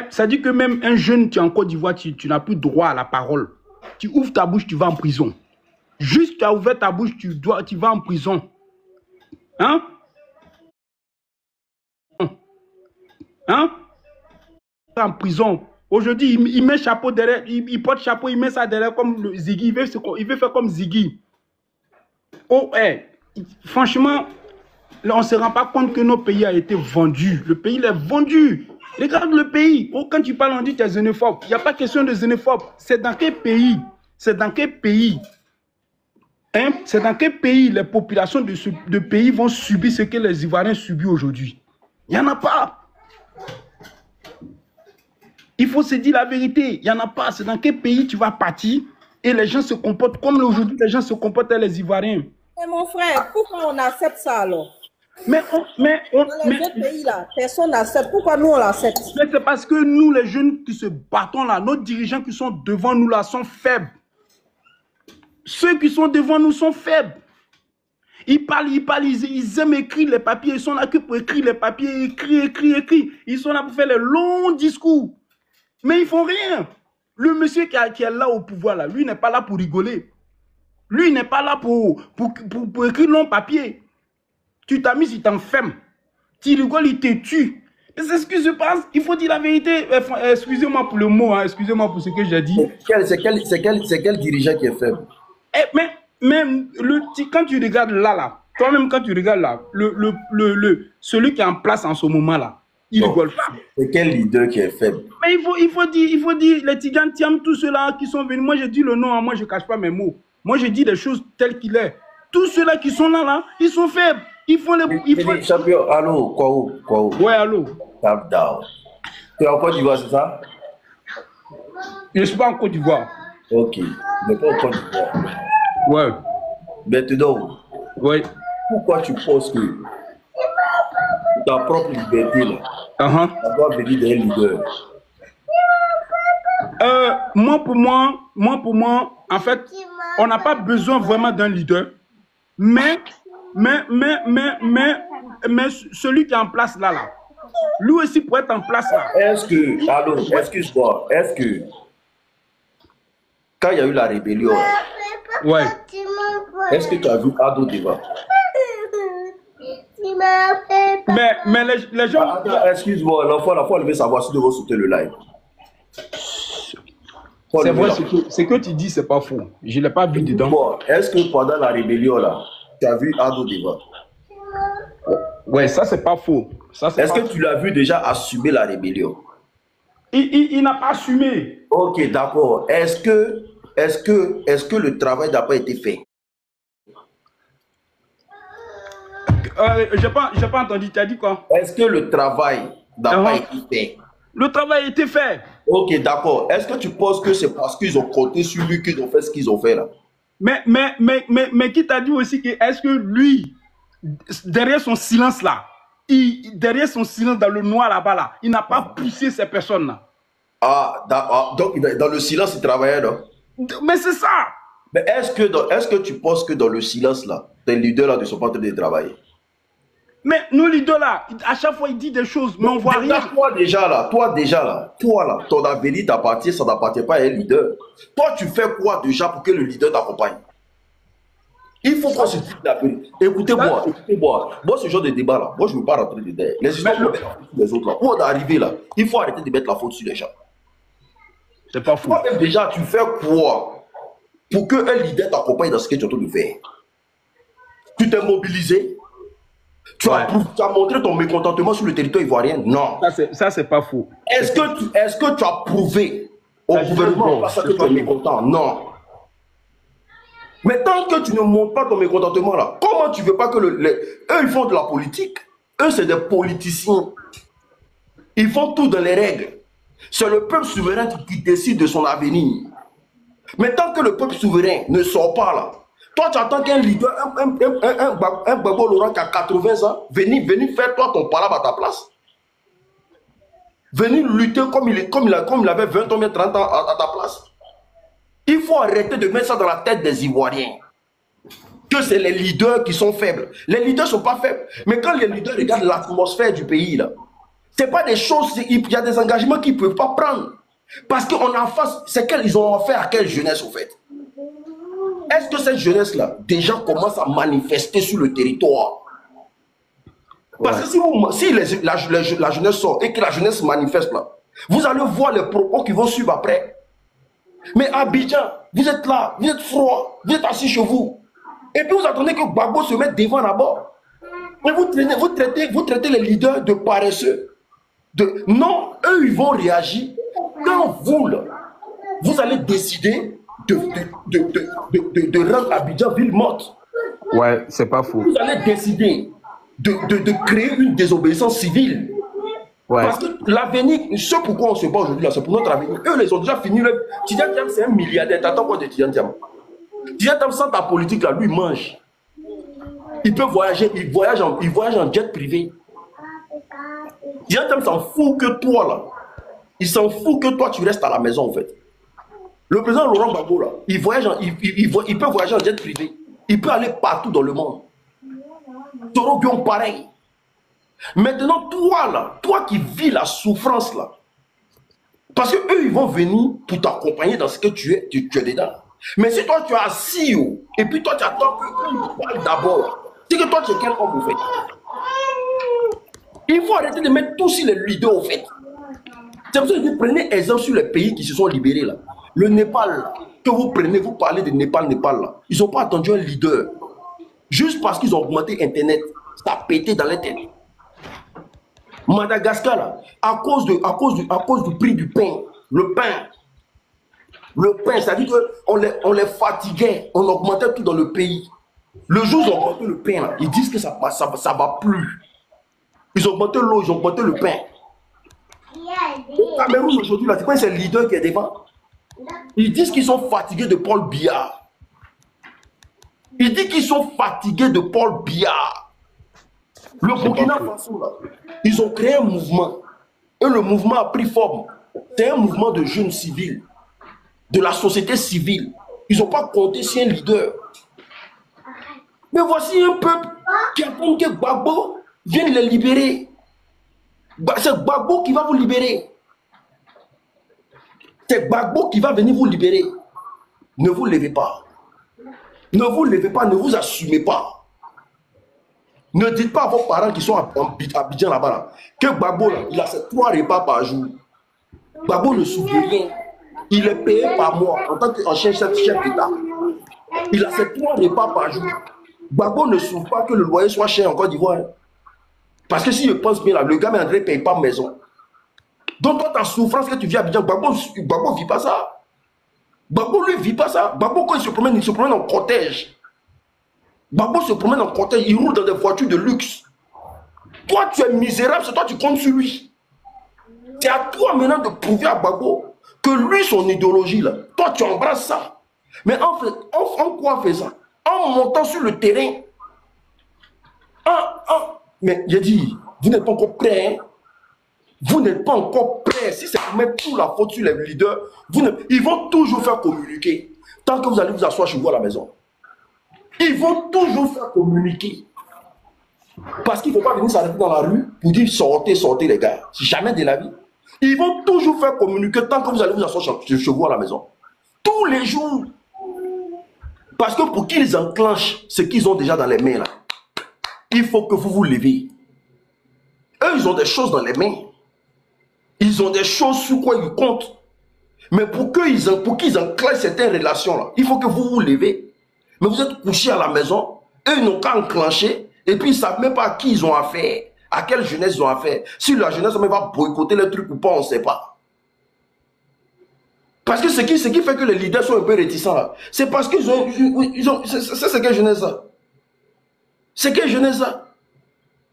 ça dit que même un jeune qui est en Côte d'Ivoire, tu n'as plus droit à la parole. Tu ouvres ta bouche, tu vas en prison. Juste, tu as ouvert ta bouche, tu vas en prison. Hein? En prison. Aujourd'hui, il met chapeau derrière, il porte chapeau, il met ça derrière comme le Ziggy. Il veut faire comme Ziggy. Oh, franchement, là, on ne se rend pas compte que notre pays a été vendu. Le pays est vendu. Regarde le pays. Oh, quand tu parles, on dit que tu es xénophobe. Il n'y a pas question de xénophobe. C'est dans quel pays? C'est dans quel pays? Hein? C'est dans quel pays les populations de pays vont subir ce que les Ivoiriens subissent aujourd'hui? Il n'y en a pas. Il faut se dire la vérité. Il n'y en a pas. C'est dans quel pays tu vas partir et les gens se comportent comme aujourd'hui les gens se comportent avec les Ivoiriens. Mais mon frère, pourquoi on accepte ça alors? Dans les autres pays là, personne n'accepte. Pourquoi nous on l'accepte? Mais c'est parce que nous, les jeunes qui se battons là, nos dirigeants qui sont devant nous là sont faibles. Ceux qui sont devant nous sont faibles. Ils parlent, ils aiment écrire les papiers. Ils sont là que pour écrire les papiers, écrire. Ils sont là pour faire les longs discours. Mais ils font rien. Le monsieur qui est là au pouvoir là, lui n'est pas là pour rigoler. Lui n'est pas là pour écrire long papier. Tu t'as mis, il t'enferme. Tu rigoles, il te tue. C'est ce qui se passe. Il faut dire la vérité. Excusez-moi pour le mot, hein. Excusez-moi pour ce que j'ai dit. C'est quel dirigeant qui est faible? Mais quand tu regardes là, toi-même quand tu regardes là, celui qui est en place en ce moment là, il rigole pas. C'est quel leader qui est faible? Mais il faut dire, les Tidjane Thiam, tous ceux-là qui sont venus, moi je dis le nom, hein, moi je ne cache pas mes mots. Moi je dis les choses telles qu'il est. Tous ceux-là qui sont là, ils sont faibles. Ils font les... Champion, allô, quoi? Ouais, allô. Calm down. Tu es en Côte d'Ivoire, c'est ça? Je ne suis pas en Côte d'Ivoire. Ok, mais pas en Côte d'Ivoire. Ouais. Maintenant, ouais. Pourquoi tu penses que ta propre liberté, là, ça doit venir d'un leader? Moi, pour moi, en fait, on n'a pas besoin vraiment d'un leader, mais celui qui est en place là, lui aussi pour être en place là. Est-ce que, allô, excuse-moi, est-ce que, quand il y a eu la rébellion, ouais. Est-ce que tu as vu Ado Deva? Mais les gens... Excuse-moi, l'enfant, il faut lever sa voix si tu veux sauter le live. C'est vrai, ce que tu dis, c'est pas faux. Je ne l'ai pas vu dedans. Est-ce que pendant la rébellion, là, tu as vu Ado Deva? Ouais, ça, c'est pas faux. Est-ce que tu l'as vu déjà assumer la rébellion? Il n'a pas assumé. Ok, d'accord. Est-ce que le travail n'a pas été fait? J'ai pas entendu. Tu as dit quoi? Est-ce que le travail n'a pas été fait? Le travail a été fait. Ok, d'accord. Est-ce que tu penses que c'est parce qu'ils ont compté sur lui qu'ils ont fait ce qu'ils ont fait là? Mais qui t'a dit aussi que est-ce que lui, derrière son silence là, derrière son silence dans le noir là-bas là, il n'a pas poussé ces personnes là? Donc dans le silence il travaillait non? Mais c'est ça. Mais est-ce que tu penses que dans le silence là, tes leaders là ne sont pas en train de travailler? Mais nos leaders là, à chaque fois ils disent des choses, mais on voit rien. Toi déjà là, ton avenir t'appartient, ça n'appartient pas à un leader. Toi tu fais quoi déjà pour que le leader t'accompagne? Il faut qu'on se dise la vérité. Écoutez-moi. Moi ce genre de débat là, moi je ne veux pas rentrer dedans. Les histoires les autres là, où on est arrivé là, il faut arrêter de mettre la faute sur les gens. C'est pas fou. Toi-même déjà tu fais quoi pour que un leader t'accompagne dans ce que tu es en train de faire? Tu t'es mobilisé? Tu as montré ton mécontentement sur le territoire ivoirien? Non. Ça, c'est pas faux. Est-ce que tu as prouvé au gouvernement parce que tu es mécontent? Non. Mais tant que tu ne montres pas ton mécontentement là, comment tu veux pas que eux ils font de la politique? Eux c'est des politiciens. Ils font tout dans les règles. C'est le peuple souverain qui décide de son avenir. Mais tant que le peuple souverain ne sort pas là, Toi, tu attends qu'un leader, un Gbagbo Laurent qui a 80 ans, venir faire toi ton palabre à ta place. Venir lutter comme il avait 20 ans, 30 ans à ta place. Il faut arrêter de mettre ça dans la tête des Ivoiriens. Que c'est les leaders qui sont faibles. Les leaders ne sont pas faibles. Mais quand les leaders regardent l'atmosphère du pays, là, ce n'est pas des choses, il y a des engagements qu'ils ne peuvent pas prendre. Parce qu'on a en face, c'est qu'ils ont affaire à quelle jeunesse, au fait? Est-ce que cette jeunesse-là, déjà commence à manifester sur le territoire? Parce que si la jeunesse sort et que la jeunesse manifeste là, vous allez voir les propos qui vont suivre après. Mais à Abidjan, vous êtes là, vous êtes froid, vous êtes assis chez vous. Et puis vous attendez que Gbagbo se mette devant là-bas. Et vous traitez les leaders de paresseux. Non, eux, ils vont réagir. Quand vous, là, vous allez décider de rendre Abidjan ville morte. Ouais, c'est pas faux. Vous allez décider de créer une désobéissance civile. Ouais. Parce que l'avenir, ce pourquoi on se bat aujourd'hui, c'est pour notre avenir. Eux, ils ont déjà fini. Tidiane Thiam, c'est un milliardaire. T'attends quoi de Tidiane Thiam? Tidiane Thiam, sans ta politique, là, lui, il mange. Il peut voyager, il voyage en jet privé. Tidiane Thiam s'en fout que toi, là. Il s'en fout que toi, tu restes à la maison, en fait. Le président Laurent Gbagbo, là, il peut voyager en jet privé. Il peut aller partout dans le monde. Toro Bion, pareil. Maintenant, toi, là, toi qui vis la souffrance, là, parce que eux, ils vont venir pour t'accompagner dans ce que tu es dedans. Mais si toi, tu es assis, et puis toi, tu attends qu'ils parlent d'abord, c'est que toi, tu es quel homme, au fait? Il faut arrêter de mettre tous les leaders, au fait. C'est pour ça que vous prenez exemple sur les pays qui se sont libérés, là. Le Népal, là, que vous prenez, vous parlez de Népal, là. Ils n'ont pas attendu un leader. Juste parce qu'ils ont augmenté Internet, ça a pété dans les têtes. Madagascar, là, à cause du prix du pain, le pain, c'est-à-dire qu'on les fatiguait, on augmentait tout dans le pays. Le jour où ils ont augmenté le pain, là, ils disent que ça va plus. Ils ont augmenté l'eau, ils ont augmenté le pain. Au Cameroun aujourd'hui, c'est pas un leader qui est devant. Ils disent qu'ils sont fatigués de Paul Biya. Ils disent qu'ils sont fatigués de Paul Biya. Le Burkina Faso, là, ils ont créé un mouvement. Et le mouvement a pris forme. C'est un mouvement de jeunes civils, de la société civile. Ils n'ont pas compté sur un leader. Mais voici un peuple qui attend que Gbagbo vienne les libérer. C'est Gbagbo qui va vous libérer. C'est Gbagbo qui va venir vous libérer. Ne vous levez pas. Ne vous levez pas, ne vous assumez pas. Ne dites pas à vos parents qui sont à Abidjan là-bas là, que Gbagbo, là, il a ses 3 repas par jour. Gbagbo ne souffre de rien. Il est payé par mois en tant qu'ancien chef d'État. Il a ses 3 repas par jour. Gbagbo ne souffre pas que le loyer soit cher en Côte d'Ivoire. Parce que si je pense bien là, le gars André ne paye pas maison. Donc toi, ta souffrance que tu vis à Abidjan, Gbagbo ne vit pas ça. Gbagbo lui ne vit pas ça. Gbagbo quand il se promène en cortège. Gbagbo se promène en cortège, il roule dans des voitures de luxe. Toi, tu es misérable, c'est toi tu comptes sur lui. C'est à toi maintenant de prouver à Gbagbo que lui, son idéologie, là, toi, tu embrasses ça. Mais en quoi on fait ça? En montant sur le terrain. Mais j'ai dit, vous n'êtes pas encore prêts. Hein? Vous n'êtes pas encore prêts. Si c'est pour mettre toute la faute sur les leaders, ils vont toujours faire communiquer. Tant que vous allez vous asseoir chez vous à la maison. Ils vont toujours faire communiquer. Parce qu'il ne faut pas venir s'arrêter dans la rue pour dire sortez les gars. Jamais de la vie. Ils vont toujours faire communiquer tant que vous allez vous asseoir chez vous à la maison. Tous les jours. Parce que pour qu'ils enclenchent ce qu'ils ont déjà dans les mains là, il faut que vous vous levez. Eux, ils ont des choses dans les mains. Ils ont des choses sur quoi ils comptent. Mais pour qu'ils enclenchent certaines relations là, il faut que vous vous levez. Mais vous êtes couchés à la maison, eux n'ont qu'à enclencher, et puis ils ne savent même pas à qui ils ont affaire, à quelle jeunesse ils ont affaire. Si la jeunesse même va boycotter les trucs ou pas, on ne sait pas. Parce que ce qui fait que les leaders sont un peu réticents là, c'est parce qu'ils ont c'est quelle jeunesse ça? C'est quelle jeunesse ça?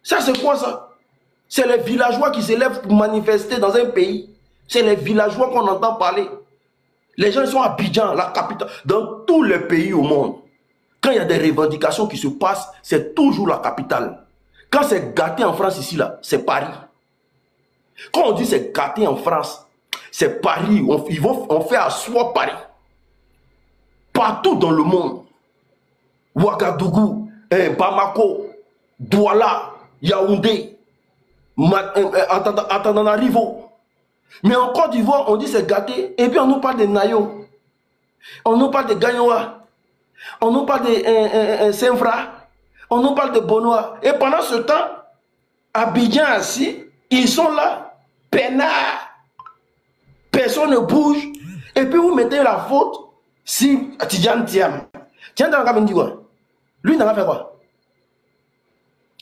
Ça c'est quoi ça? C'est les villageois qui s'élèvent pour manifester dans un pays. C'est les villageois qu'on entend parler. Les gens sont à Abidjan, la capitale, dans tous les pays au monde. Quand il y a des revendications qui se passent, c'est toujours la capitale. Quand c'est gâté en France ici, là, c'est Paris. Quand on dit c'est gâté en France, c'est Paris. On fait asseoir Paris. Partout dans le monde. Ouagadougou, Bamako, Douala, Yaoundé, Antananarivo. Mais en Côte d'Ivoire, on dit c'est gâté. Et puis on nous parle de Nayo. On nous parle de Gagnoa. On nous parle de Saint-Fra. On nous parle de Bonoa. Et pendant ce temps, Abidjan assis, ils sont là, peinards. Personne ne bouge. Et puis vous mettez la faute si Tidjane Thiam. Tiens, dit quoi? Lui n'a pas fait quoi?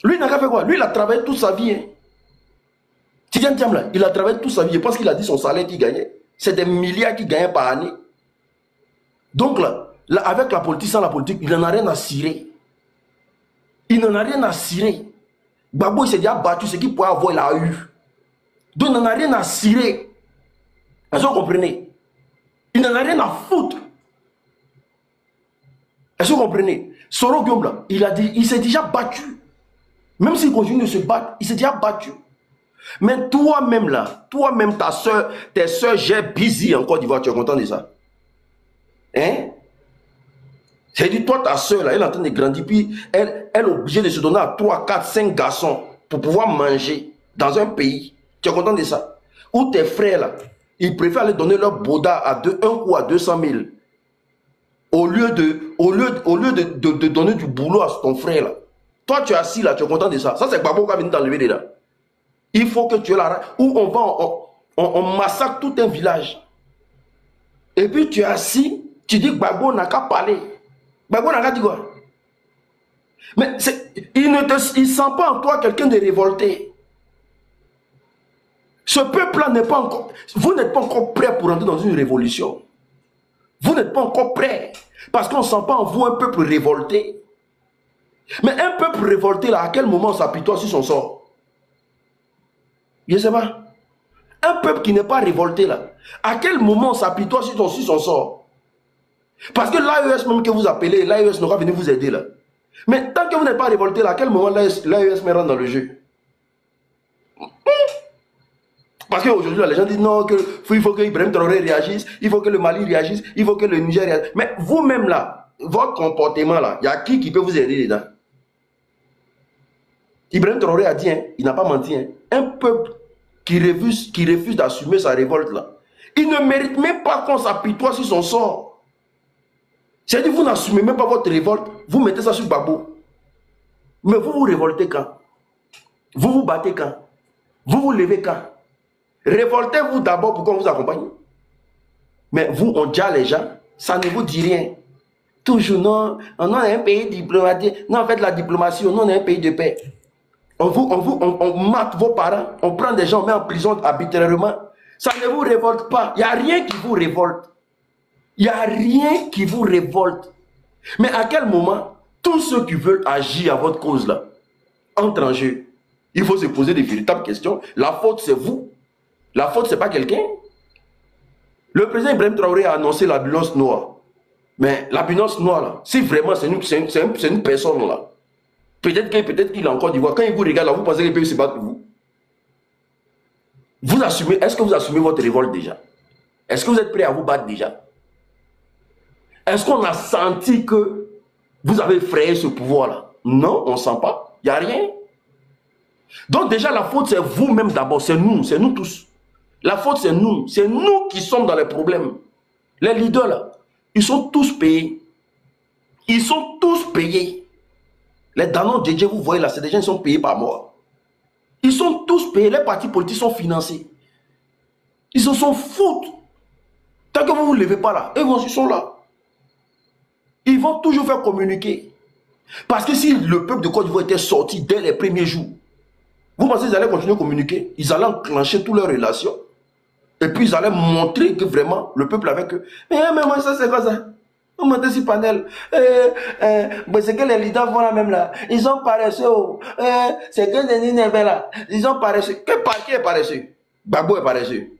Lui n'a pas fait quoi? Lui, il a travaillé toute sa vie. Hein. Tidjane Thiam, là, il a travaillé toute sa vie. Je pense qu'il a dit son salaire qu'il gagnait. C'est des milliards qu'il gagnait par année. Donc là, avec la politique, sans la politique, il n'en a rien à cirer. Il n'en a rien à cirer. Gbagbo, il s'est déjà battu. Ce qu'il pouvait avoir, il a eu. Donc, il n'en a rien à cirer. Est-ce que vous comprenez? Il n'en a rien à foutre. Est-ce que vous comprenez? Soro Guillaume, là, il s'est déjà battu. Même s'il continue de se battre, il s'est déjà battu. Mais toi-même, là, toi-même, tes soeurs gèrent busy en Côte d'Ivoire. Tu es content de ça? Hein? C'est-à-dire, toi, ta soeur, là, elle est en train de grandir, puis elle est obligée de se donner à 3, 4, 5 garçons pour pouvoir manger dans un pays. Tu es content de ça? Ou tes frères, là, ils préfèrent aller donner leur boda à un coup à 200 000 au lieu de donner du boulot à ton frère, là. Toi, tu es assis, là, tu es content de ça. Ça, c'est Gbagbo qui a venu t'enlever là. Il faut que tu aies la... Ou on massacre tout un village. Et puis, tu es assis, tu dis Gbagbo n'a qu'à parler. Gbagbo n'a qu'à dire quoi? Mais il ne sent pas en toi quelqu'un de révolté. Ce peuple-là n'est pas encore... Vous n'êtes pas encore prêt pour entrer dans une révolution. Vous n'êtes pas encore prêt. Parce qu'on ne sent pas en vous un peuple révolté. Mais un peuple révolté, là, à quel moment on s'apitoie sur son sort? Je ne sais pas. Un peuple qui n'est pas révolté, là, à quel moment on s'apitoie sur son sort? Parce que l'AES même que vous appelez, l'AES n'aura venu vous aider, là. Mais tant que vous n'êtes pas révolté, là, à quel moment l'AES me rentre dans le jeu? Parce qu'aujourd'hui, les gens disent non, il faut que Ibrahim Traoré réagisse, il faut que le Mali réagisse, il faut que le Niger réagisse. Mais vous-même, là, votre comportement, là, il y a qui peut vous aider dedans? Ibrahim Traoré a dit, hein, il n'a pas menti, hein, un peuple qui refuse d'assumer sa révolte, là, il ne mérite même pas qu'on s'apitoie sur son sort. C'est-à-dire, vous n'assumez même pas votre révolte, vous mettez ça sur Gbagbo. Mais vous vous révoltez quand? Vous vous battez quand? Vous vous levez quand? Révoltez-vous d'abord pour qu'on vous accompagne. Mais vous, on dit à les gens, ça ne vous dit rien. Toujours, non, on est un pays diplomatique. Non, en fait, la diplomatie, on est un pays de paix. On mate vos parents, on prend des gens, on met en prison arbitrairement. Ça ne vous révolte pas. Il n'y a rien qui vous révolte. Il n'y a rien qui vous révolte. Mais à quel moment, tous ceux qui veulent agir à votre cause là, entrent en jeu? Il faut se poser des véritables questions. La faute, c'est vous. La faute, c'est pas quelqu'un. Le président Ibrahim Traoré a annoncé l'ambulance noire. Mais l'ambulance noire, là, si vraiment c'est une personne là, peut-être qu'il a encore dit, quand il vous regarde là, vous pensez qu'il peut se battre pour vous. Vous assumez, est-ce que vous assumez votre révolte déjà? Est-ce que vous êtes prêt à vous battre déjà? Est-ce qu'on a senti que vous avez frayé ce pouvoir-là? Non, on ne sent pas. Il n'y a rien. Donc déjà, la faute, c'est vous-même d'abord. C'est nous tous. La faute, c'est nous. C'est nous qui sommes dans les problèmes. Les leaders, là, ils sont tous payés. Ils sont tous payés. Les Danon DJ, vous voyez là, c'est des gens qui sont payés par mois. Ils sont tous payés. Les partis politiques sont financés. Ils se sont foutus. Tant que vous ne vous levez pas là, ils sont là. Ils vont toujours faire communiquer. Parce que si le peuple de Côte d'Ivoire était sorti dès les premiers jours, vous pensez qu'ils allaient continuer à communiquer? Ils allaient enclencher toutes leurs relations. Et puis ils allaient montrer que vraiment le peuple avec eux. Mais moi, ça c'est quoi ça? On monte sur panel. C'est que les leaders vont là même là. Ils ont paresseux. C'est que les leaders là. Ils ont paresseux. Qui est paresseux? Gbagbo est paresseux.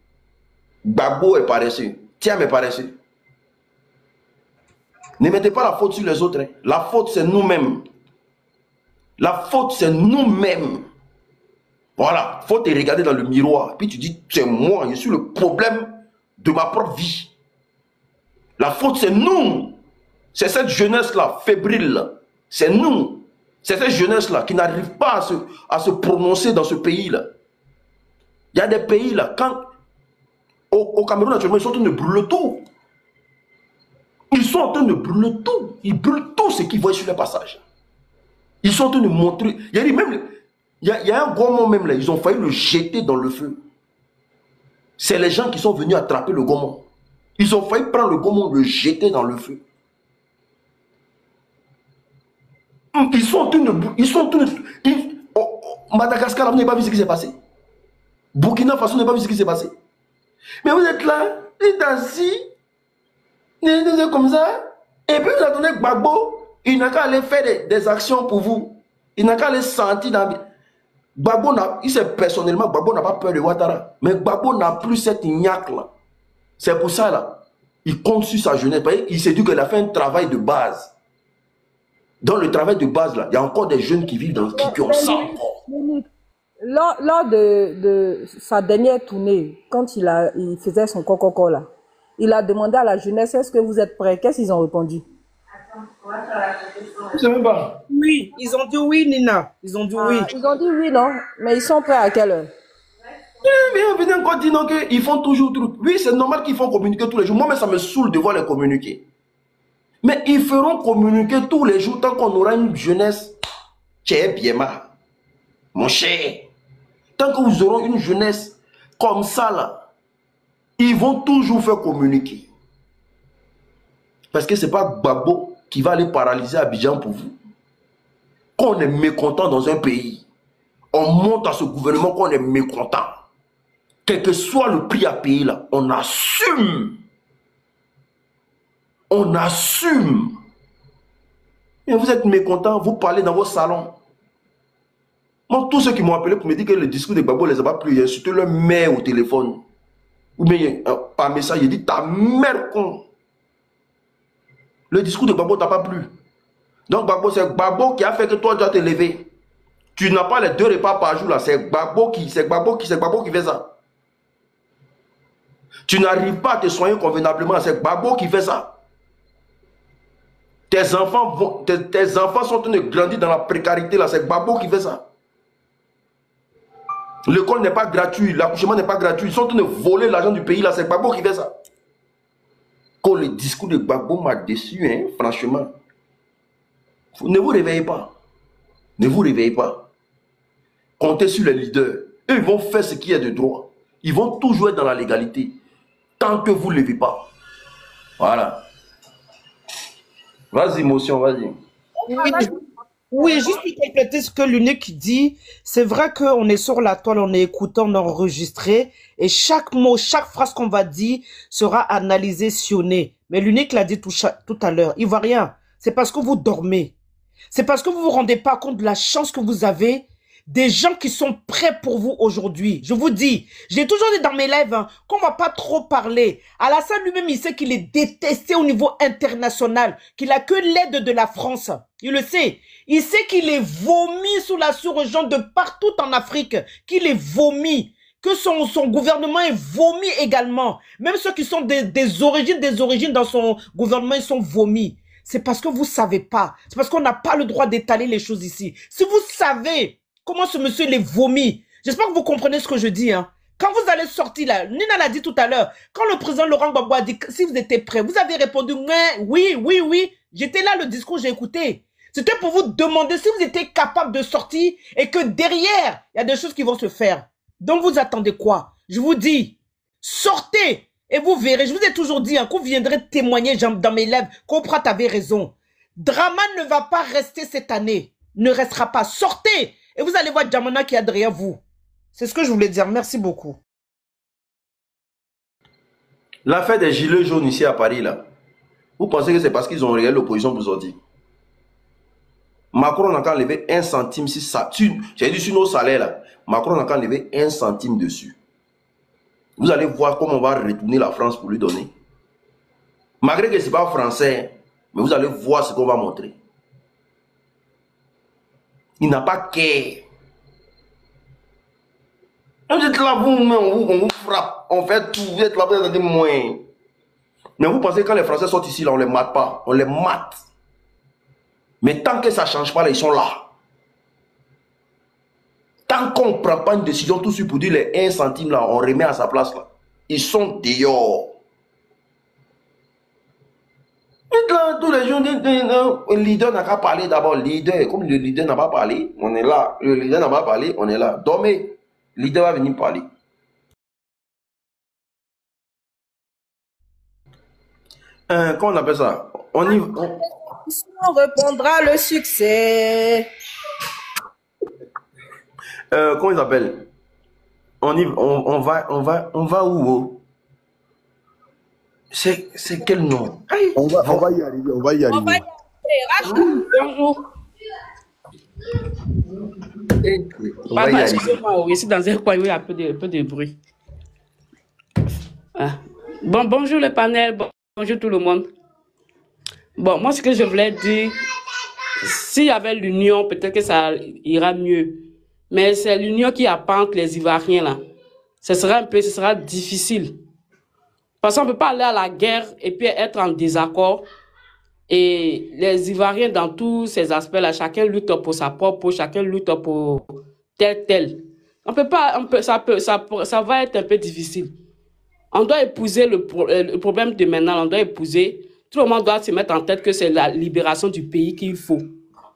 Gbagbo est paresseux. Thiam est paresseux. Ne mettez pas la faute sur les autres. Hein. La faute, c'est nous-mêmes. La faute, c'est nous-mêmes. Voilà, il faut te regarder dans le miroir. Puis tu dis, c'est moi, je suis le problème de ma propre vie. La faute, c'est nous. C'est cette jeunesse-là, fébrile. C'est nous. C'est cette jeunesse-là qui n'arrive pas à se prononcer dans ce pays-là. Il y a des pays-là, quand au Cameroun, actuellement, ils sont en train de brûler tout. Ils sont en train de brûler tout. Ils brûlent tout ce qu'ils voient sur le passage. Ils sont en train de montrer. Il y a un gourmand même là, ils ont failli le jeter dans le feu. C'est les gens qui sont venus attraper le gourmand. Ils ont failli prendre le gourmand, le jeter dans le feu. Ils sont en train de... Madagascar, vous n'avez pas vu ce qui s'est passé. Burkina Faso, vous n'avez pas vu ce qui s'est passé. Mais vous êtes là, vous êtes assis, vous êtes comme ça, et puis vous attendez Gbagbo, il n'a qu'à aller faire des actions pour vous. Il n'a qu'à aller sentir dans... Gbagbo, il sait personnellement, Gbagbo n'a pas peur de Ouattara. Mais Gbagbo n'a plus cette ignaque là. C'est pour ça là, il compte sur sa jeunesse. Il s'est dit qu'il a fait un travail de base. Dans le travail de base là, il y a encore des jeunes qui vivent dans qui ont ça. Lors de sa dernière tournée, quand il faisait son coco là, il a demandé à la jeunesse, est-ce que vous êtes prêts? Qu'est-ce qu'ils ont répondu? Je ne sais même pas. Oui, ils ont dit oui, Nina. Ils ont dit oui. Ils ont dit oui, non? Mais ils sont prêts à quelle heure? Venez encore dire non, qu'ils font toujours truc. Oui, c'est normal qu'ils font communiquer tous les jours. Moi, mais ça me saoule de voir les communiquer. Mais ils feront communiquer tous les jours tant qu'on aura une jeunesse. Tchè Biema, mon cher. Tant que vous aurez une jeunesse comme ça, là, ils vont toujours faire communiquer. Parce que ce n'est pas Gbagbo qui va aller paralyser Abidjan pour vous. Quand on est mécontent dans un pays, on monte à ce gouvernement qu'on est mécontent. Quel que soit le prix à payer, là, on assume. On assume. Et vous êtes mécontent, vous parlez dans vos salons. Moi, tous ceux qui m'ont appelé pour me dire que le discours de Gbagbo ne les a pas plu, j'ai insulté leur mère au téléphone. Ou bien par message, j'ai dit ta mère con. Le discours de Gbagbo t'a pas plu. Donc Gbagbo, c'est Gbagbo qui a fait que toi tu dois te lever. Tu n'as pas les 2 repas par jour là. C'est Gbagbo qui fait ça. Tu n'arrives pas à te soigner convenablement. C'est Gbagbo qui fait ça. Tes enfants sont en train de grandir dans la précarité là. C'est Gbagbo qui fait ça. L'école n'est pas gratuite. L'accouchement n'est pas gratuit. Ils sont en train de voler l'argent du pays là. C'est Gbagbo qui fait ça. Quand le discours de Gbagbo m'a déçu, hein, franchement. Ne vous réveillez pas. Ne vous réveillez pas. Comptez sur les leaders. Eux, ils vont faire ce qui est de droit. Ils vont toujours être dans la légalité. Tant que vous ne levez pas. Voilà. Vas-y, motion, vas-y. Oui, juste pour compléter ce que l'unique dit, c'est vrai qu'on est sur la toile, on est écouté, on est enregistré, et chaque mot, chaque phrase qu'on va dire sera analysée, sionnée. Mais l'unique l'a dit tout à l'heure, il ne voit rien. C'est parce que vous dormez. C'est parce que vous ne vous rendez pas compte de la chance que vous avez, des gens qui sont prêts pour vous aujourd'hui. Je vous dis, j'ai toujours dit dans mes lives hein, qu'on ne va pas trop parler. Alassane lui-même, il sait qu'il est détesté au niveau international, qu'il a que l'aide de la France. Il le sait. Il sait qu'il est vomi sous la sous-région de partout en Afrique, qu'il est vomi, que son gouvernement est vomi également. Même ceux qui sont des origines dans son gouvernement, ils sont vomis. C'est parce que vous ne savez pas. C'est parce qu'on n'a pas le droit d'étaler les choses ici. Si vous savez comment ce monsieur les vomit, j'espère que vous comprenez ce que je dis. Hein. Quand vous allez sortir là, Nina l'a dit tout à l'heure, quand le président Laurent Gbagbo a dit si vous étiez prêts, vous avez répondu oui. J'étais là, le discours, j'ai écouté. C'était pour vous demander si vous étiez capable de sortir et que derrière, il y a des choses qui vont se faire. Donc vous attendez quoi? Je vous dis, sortez et vous verrez. Je vous ai toujours dit hein, qu'on viendrait témoigner dans mes lèvres qu'Oprah avait raison. Draman ne va pas rester cette année. Ne restera pas. Sortez et vous allez voir Djamana qui est derrière vous. C'est ce que je voulais dire. Merci beaucoup. L'affaire des gilets jaunes ici à Paris, là, vous pensez que c'est parce qu'ils ont regardé l'opposition vous ont dit. Macron n'a qu'à enlever 1 centime si ça. J'ai dit sur nos salaires, là. Macron n'a qu'à enlever 1 centime dessus. Vous allez voir comment on va retourner la France pour lui donner. Malgré que ce n'est pas français, Mais vous allez voir ce qu'on va montrer. Il n'a pas qu'à. Vous êtes là, on vous frappe, on fait tout, vous êtes là, vous êtes des moyens. Mais vous pensez que quand les Français sont ici, là, on ne les mate pas, on les mate. Mais tant que ça ne change pas, là, ils sont là. Tant qu'on ne prend pas une décision tout de suite pour dire les 1 centime, là, on remet à sa place, là. Ils sont dehors. Et là, tous les jours, le leader n'a qu'à parler d'abord. Leader, comme le leader n'a pas parlé, on est là. Le leader n'a pas parlé, on est là. Dormez, le leader va venir parler. Comment on appelle ça? On répondra le succès. Comment ils appellent? On va où? C'est quel nom? On va y arriver, on va y arriver. Bonjour. Pardon, excusez-moi, ici dans un coin, il y a un peu de bruit. Ah. Bon, bonjour le panel, bonjour tout le monde. Bon, moi, ce que je voulais dire, s'il y avait l'union, peut-être que ça ira mieux. Mais c'est l'union qui appente les Ivoiriens, là. Ce sera difficile. Parce qu'on ne peut pas aller à la guerre et puis être en désaccord. Et les Ivoiriens, dans tous ces aspects-là, chacun lutte pour sa propre peau, chacun lutte pour tel. On peut pas, ça va être un peu difficile. On doit épouser le problème de maintenant, on doit épouser. Tout le monde doit se mettre en tête que c'est la libération du pays qu'il faut.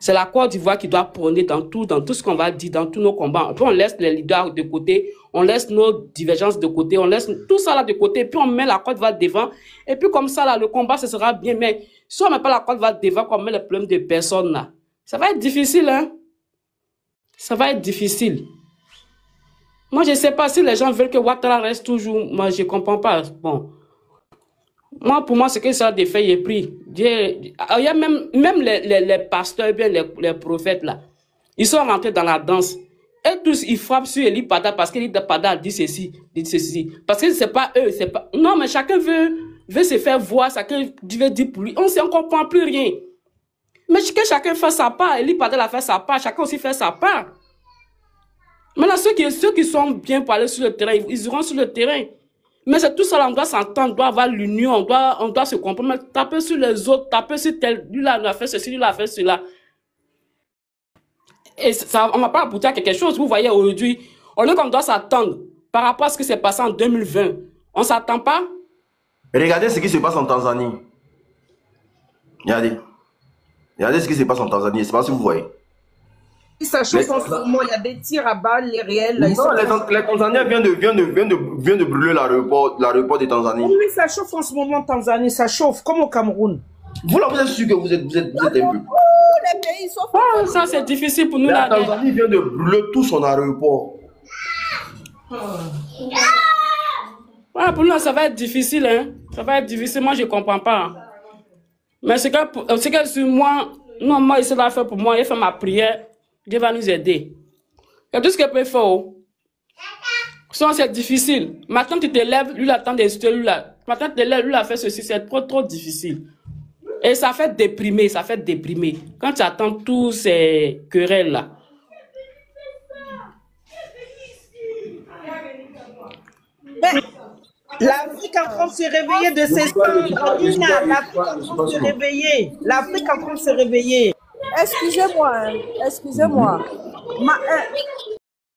C'est la Côte d'Ivoire qui doit prôner dans tout ce qu'on va dire, dans tous nos combats. Puis on laisse les leaders de côté, on laisse nos divergences de côté, on laisse tout ça là de côté, puis on met la Côte d'Ivoire devant. Et puis comme ça là, le combat, ce sera bien. Mais si on ne met pas la Côte d'Ivoire devant, qu'on met les problèmes de personnes là, ça va être difficile, hein. Ça va être difficile. Moi, je ne sais pas si les gens veulent que Ouattara reste toujours. Moi, je ne comprends pas. Bon. Moi, pour moi, c'est que ça des faits est pris. Il y a même les pasteurs, bien les prophètes, là. Ils sont rentrés dans la danse. Et tous, ils frappent sur Eli Pada parce qu'Eli Pada dit ceci, dit ceci. Parce que c'est pas eux, c'est pas... Non, mais chacun veut se faire voir, chacun veut dire pour lui. On ne comprend plus rien. Mais que chacun fait sa part. Eli Pada a fait sa part, chacun aussi fait sa part. Maintenant, ceux qui sont bien pour aller sur le terrain, ils iront sur le terrain. Mais c'est tout ça, là, on doit s'entendre, on doit avoir l'union, on doit se comprendre. Taper sur les autres, taper sur tel, lui là, il a fait ceci, lui là, a fait cela. Et ça, on va pas aboutir à quelque chose. Vous voyez, aujourd'hui, au lieu qu'on doit s'attendre par rapport à ce qui s'est passé en 2020, on ne s'attend pas. Regardez ce qui se passe en Tanzanie. Regardez ce qui se passe en Tanzanie, je ne sais pas si vous voyez. Ça chauffe en ce moment, il y a des tirs à balles réels. Là, non, les Tanzaniens viennent de brûler l'aéroport de Tanzanie. Oui, ça chauffe en ce moment en Tanzanie, ça chauffe, comme au Cameroun. Vous là, vous êtes sûr que vous êtes un peu... Les pays sont... Oh, ça c'est difficile pour nous là. La Tanzanie vient de brûler tout son aéroport. Ouais, pour nous, ça va être difficile, hein. Ça va être difficile, moi je ne comprends pas. Mais c'est que sur moi, non, moi, il l'a fait pour moi, il fait ma prière. Dieu va nous aider. Il y a tout ce qu'il peut faire. Sinon, c'est difficile. Maintenant, tu te lèves, lui, l'attend d'insulter, lui, là. Maintenant, tu te lèves, lui, il a fait ceci, c'est trop difficile. Et ça fait déprimer, Quand tu attends tous ces querelles-là. L'Afrique est en train de se réveiller de ses cendres. L'Afrique est en train de se réveiller. L'Afrique est en train de se réveiller. Excusez-moi.